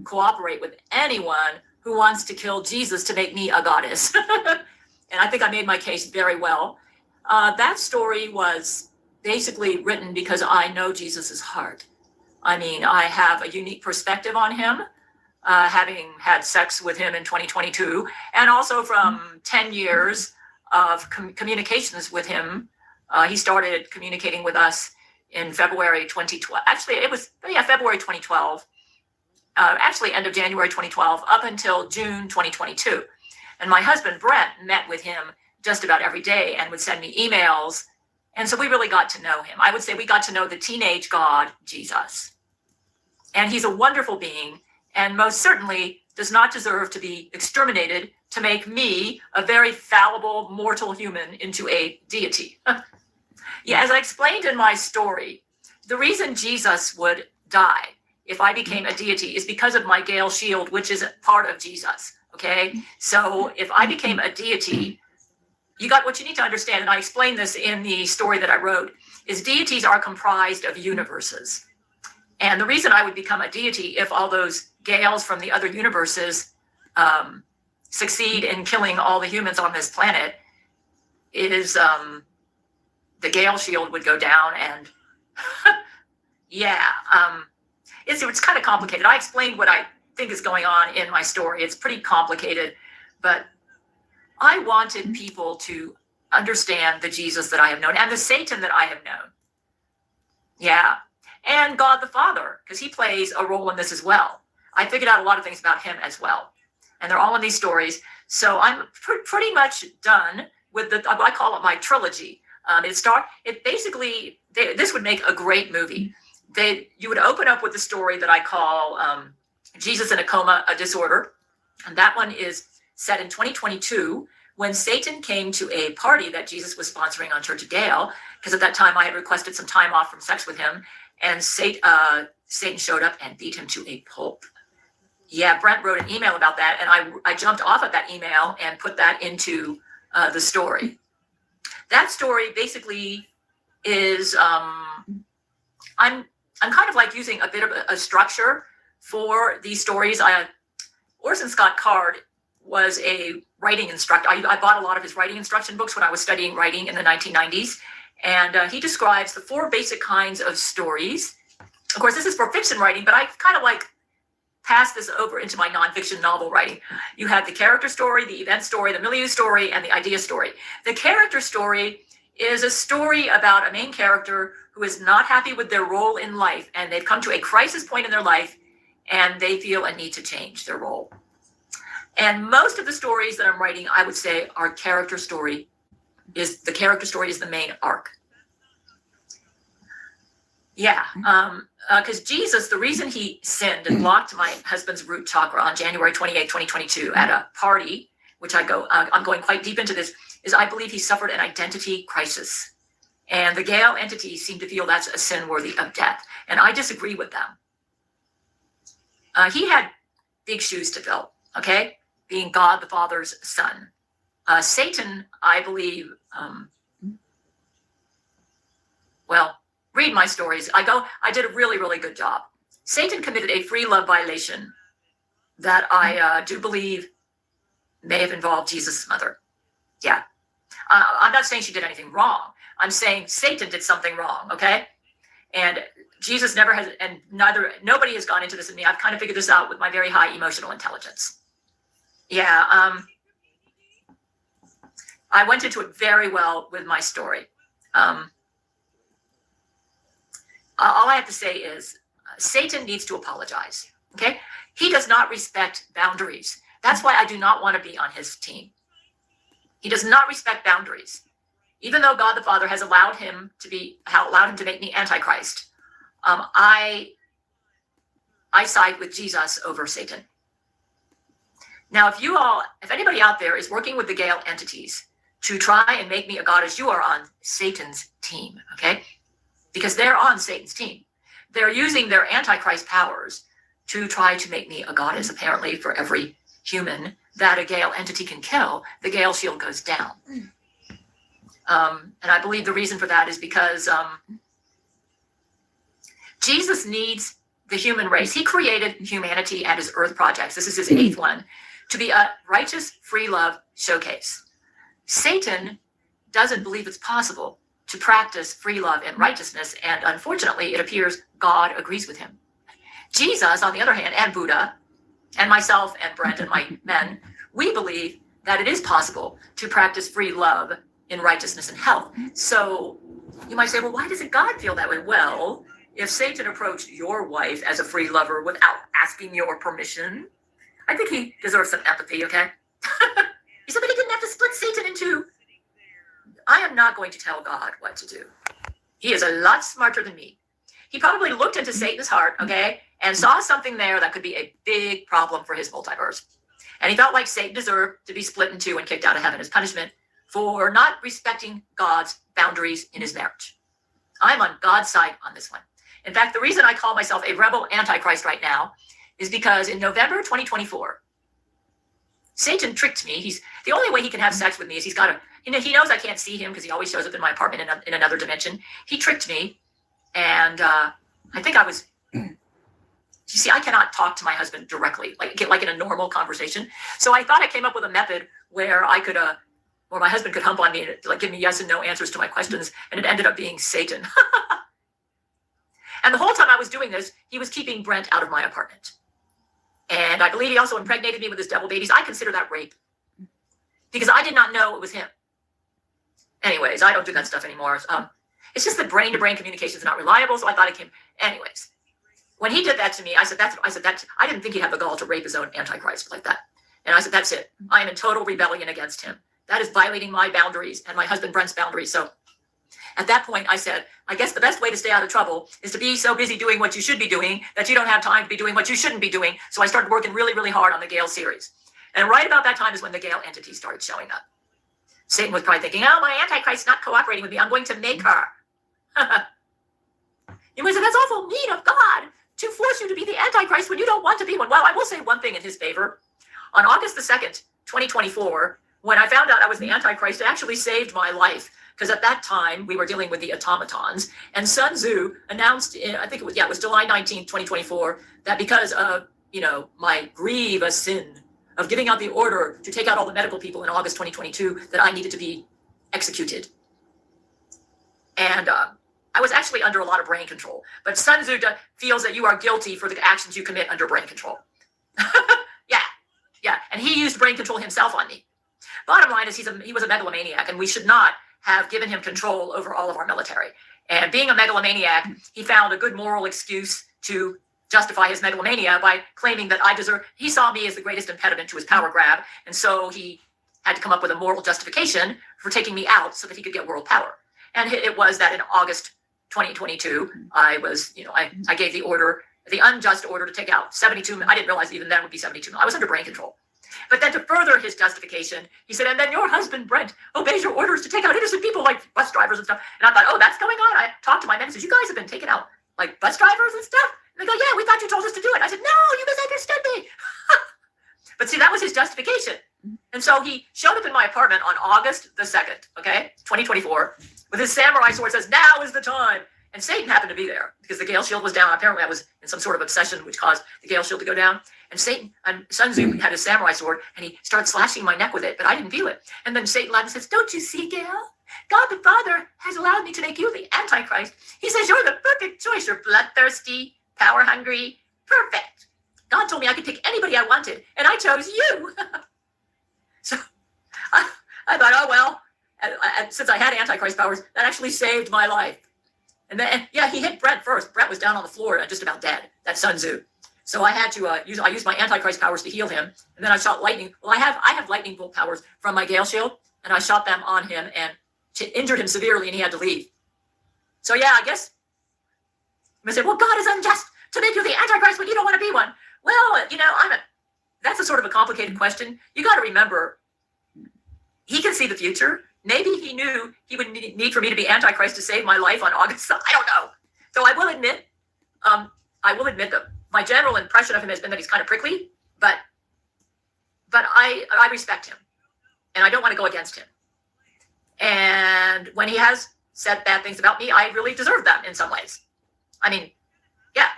cooperate with anyone who wants to kill Jesus to make me a goddess. And I think I made my case very well. That story was basically written because I know Jesus's heart. I mean, I have a unique perspective on him, having had sex with him in 2022, and also from 10 years of communications with him. He started communicating with us in February 2012. Actually, it was, February 2012. Actually, end of January 2012 up until June 2022. And my husband, Brent, met with him just about every day and would send me emails. And so we really got to know him. I would say we got to know the teenage God, Jesus. And he's a wonderful being and most certainly does not deserve to be exterminated to make me, a very fallible mortal human, into a deity. Yeah, as I explained in my story, the reason Jesus would die if I became a deity is because of my Gale shield, which is part of Jesus. Okay, so if I became a deity, you got what you need to understand, and I explained this in the story that I wrote, is deities are comprised of universes. And the reason I would become a deity if all those Gales from the other universes succeed in killing all the humans on this planet is the Gale shield would go down, and it's kind of complicated. I explained what I think is going on in my story. It's pretty complicated, but I wanted people to understand the Jesus that I have known and the Satan that I have known. Yeah. And God the Father, because he plays a role in this as well. I figured out a lot of things about him as well. And they're all in these stories. So I'm pretty much done with I call it my trilogy. This would make a great movie. You would open up with the story that I call Jesus in a Coma, a Disorder. And that one is set in 2022 when Satan came to a party that Jesus was sponsoring on Church of Gale, because at that time I had requested some time off from sex with him, and Satan showed up and beat him to a pulp. Yeah, Brent wrote an email about that, and I jumped off of that email and put that into the story. That story basically is I'm kind of like using a bit of a structure for these stories. Orson Scott Card was a writing instructor. I bought a lot of his writing instruction books when I was studying writing in the 1990s. And he describes the 4 basic kinds of stories. Of course, this is for fiction writing, but I kind of like pass this over into my nonfiction novel writing. You have the character story, the event story, the milieu story, and the idea story. The character story is a story about a main character who is not happy with their role in life, and they've come to a crisis point in their life, and they feel a need to change their role. And most of the stories that I'm writing, I would say, are character story. The character story is the main arc. Yeah, because Jesus, the reason he sinned and blocked my husband's root chakra on January 28, 2022 at a party, which I'm going quite deep into this, is I believe he suffered an identity crisis. And the Gale entities seem to feel that's a sin worthy of death. And I disagree with them. He had big shoes to fill, okay? Being God the Father's son. Satan, I believe, read my stories. I did a really, really good job. Satan committed a free love violation that I do believe may have involved Jesus' mother. Yeah. I'm not saying she did anything wrong. I'm saying Satan did something wrong, okay? And Jesus never has, and nobody has gone into this with me. I've kind of figured this out with my very high emotional intelligence. Yeah, I went into it very well with my story. All I have to say is Satan needs to apologize, okay? He does not respect boundaries. That's why I do not want to be on his team. He does not respect boundaries. Even though God the Father has allowed him to make me Antichrist, I side with Jesus over Satan. Now, if anybody out there is working with the Gale entities, to try and make me a goddess, you are on Satan's team, okay? Because they're on Satan's team. They're using their Antichrist powers to try to make me a goddess. Apparently, for every human that a Gale entity can kill, the Gale shield goes down. And I believe the reason for that is because Jesus needs the human race. He created humanity and his earth projects. This is his 8th one, to be a righteous, free love showcase. Satan doesn't believe it's possible to practice free love and righteousness, and unfortunately, it appears God agrees with him. Jesus, on the other hand, and Buddha, and myself and Brent and my men, we believe that it is possible to practice free love in righteousness and health. So you might say, well, why doesn't God feel that way? Well, if Satan approached your wife as a free lover without asking your permission, I think he deserves some empathy, okay? He said, but he didn't have to split Satan in two. I am not going to tell God what to do. He is a lot smarter than me. He probably looked into Satan's heart, okay, and saw something there that could be a big problem for his multiverse. And he felt like Satan deserved to be split in two and kicked out of heaven as punishment for not respecting God's boundaries in his marriage. I'm on God's side on this one. In fact, the reason I call myself a rebel antichrist right now is because in November 2024, Satan tricked me. He's the only way he can have sex with me is he's got to, he knows I can't see him because he always shows up in my apartment in another dimension. He tricked me. And I think I was, you see, I cannot talk to my husband directly, like in a normal conversation. So I thought I came up with a method where I could, where my husband could hump on me and like give me yes and no answers to my questions. And it ended up being Satan. And the whole time I was doing this, he was keeping Brent out of my apartment. And I believe he also impregnated me with his devil babies. I consider that rape because I did not know it was him. Anyways, I don't do that stuff anymore. It's just that brain-to-brain communication is not reliable, so I thought it came. Anyways, when he did that to me, I said, I didn't think he'd have the gall to rape his own Antichrist like that. And I said, that's it. I am in total rebellion against him. That is violating my boundaries and my husband Brent's boundaries. So at that point, I said, I guess the best way to stay out of trouble is to be so busy doing what you should be doing that you don't have time to be doing what you shouldn't be doing. So I started working really, really hard on the Gale series. And right about that time is when the Gale entity started showing up. Satan was probably thinking, oh, my Antichrist's not cooperating with me. I'm going to make her. You might say, that's awful mean of God to force you to be the Antichrist when you don't want to be one. Well, I will say one thing in his favor. On August the 2nd, 2024, when I found out I was the Antichrist, it actually saved my life. Because at that time, we were dealing with the automatons. And Sun Tzu announced, I think it was July 19th, 2024, that because of, my grievous sin of giving out the order to take out all the medical people in August 2022, that I needed to be executed. And I was actually under a lot of brain control. But Sun Tzu feels that you are guilty for the actions you commit under brain control. Yeah. And he used brain control himself on me. Bottom line is he was a megalomaniac, and we should not have given him control over all of our military. And being a megalomaniac, he found a good moral excuse to justify his megalomania by claiming that he saw me as the greatest impediment to his power grab. And so he had to come up with a moral justification for taking me out so that he could get world power. And it was that in August 2022, I was, I gave the order, the unjust order to take out 72. I didn't realize even then would be 72. I was under brain control. But then to further his justification, he said, and then your husband, Brent, obeys your orders to take out innocent people like bus drivers and stuff. And I thought, oh, that's going on. I talked to my men and said, you guys have been taking out like bus drivers and stuff? And they go, yeah, we thought you told us to do it. I said, no, you misunderstood me. But see, that was his justification. And so he showed up in my apartment on August the 2nd, 2024, with his samurai sword, says, now is the time. And Satan happened to be there because the Gale shield was down. Apparently I was in some sort of obsession which caused the Gale shield to go down. And Sun Tzu had his samurai sword and he started slashing my neck with it, but I didn't feel it. And then Satan laughed and says, don't you see, Gale? God the Father has allowed me to make you the Antichrist. He says, you're the perfect choice. You're bloodthirsty, power hungry, perfect. God told me I could pick anybody I wanted, and I chose you. So I thought, oh, well, since I had Antichrist powers, that actually saved my life. And then, he hit Brent first. Brent was down on the floor and just about dead. That's Sun Tzu. So I had to use my Antichrist powers to heal him. And then I shot lightning. Well, I have lightning bolt powers from my Gale shield, and I shot them on him and injured him severely, and he had to leave. So I guess I said, well, God is unjust to make you the Antichrist when you don't want to be one. Well, that's a sort of a complicated question. You got to remember, he can see the future. Maybe he knew he would need for me to be Antichrist to save my life on August. I don't know. So I will admit that my general impression of him has been that he's kind of prickly, but I respect him, and I don't want to go against him. And when he has said bad things about me, I really deserve them in some ways. I mean, yeah.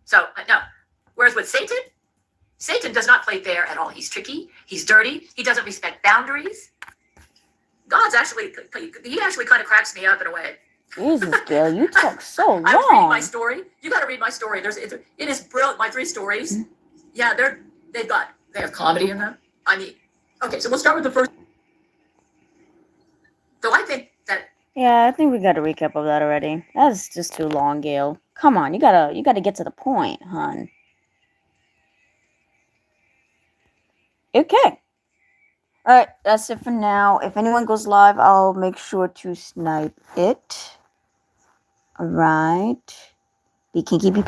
So no. Whereas with Satan does not play fair at all. He's tricky. He's dirty. He doesn't respect boundaries. He actually kind of cracks me up in a way. Jesus, Gail, you talk so long. I was reading my story. You got to read my story. It is brilliant. My 3 stories. Yeah, they have comedy in them. I mean, okay, so we'll start with the first. So I think that. Yeah, I think we got a recap of that already. That's just too long, Gail. Come on, you gotta get to the point, hon. Okay. Alright, that's it for now. If anyone goes live, I'll make sure to snipe it. Alright. Be kinky, be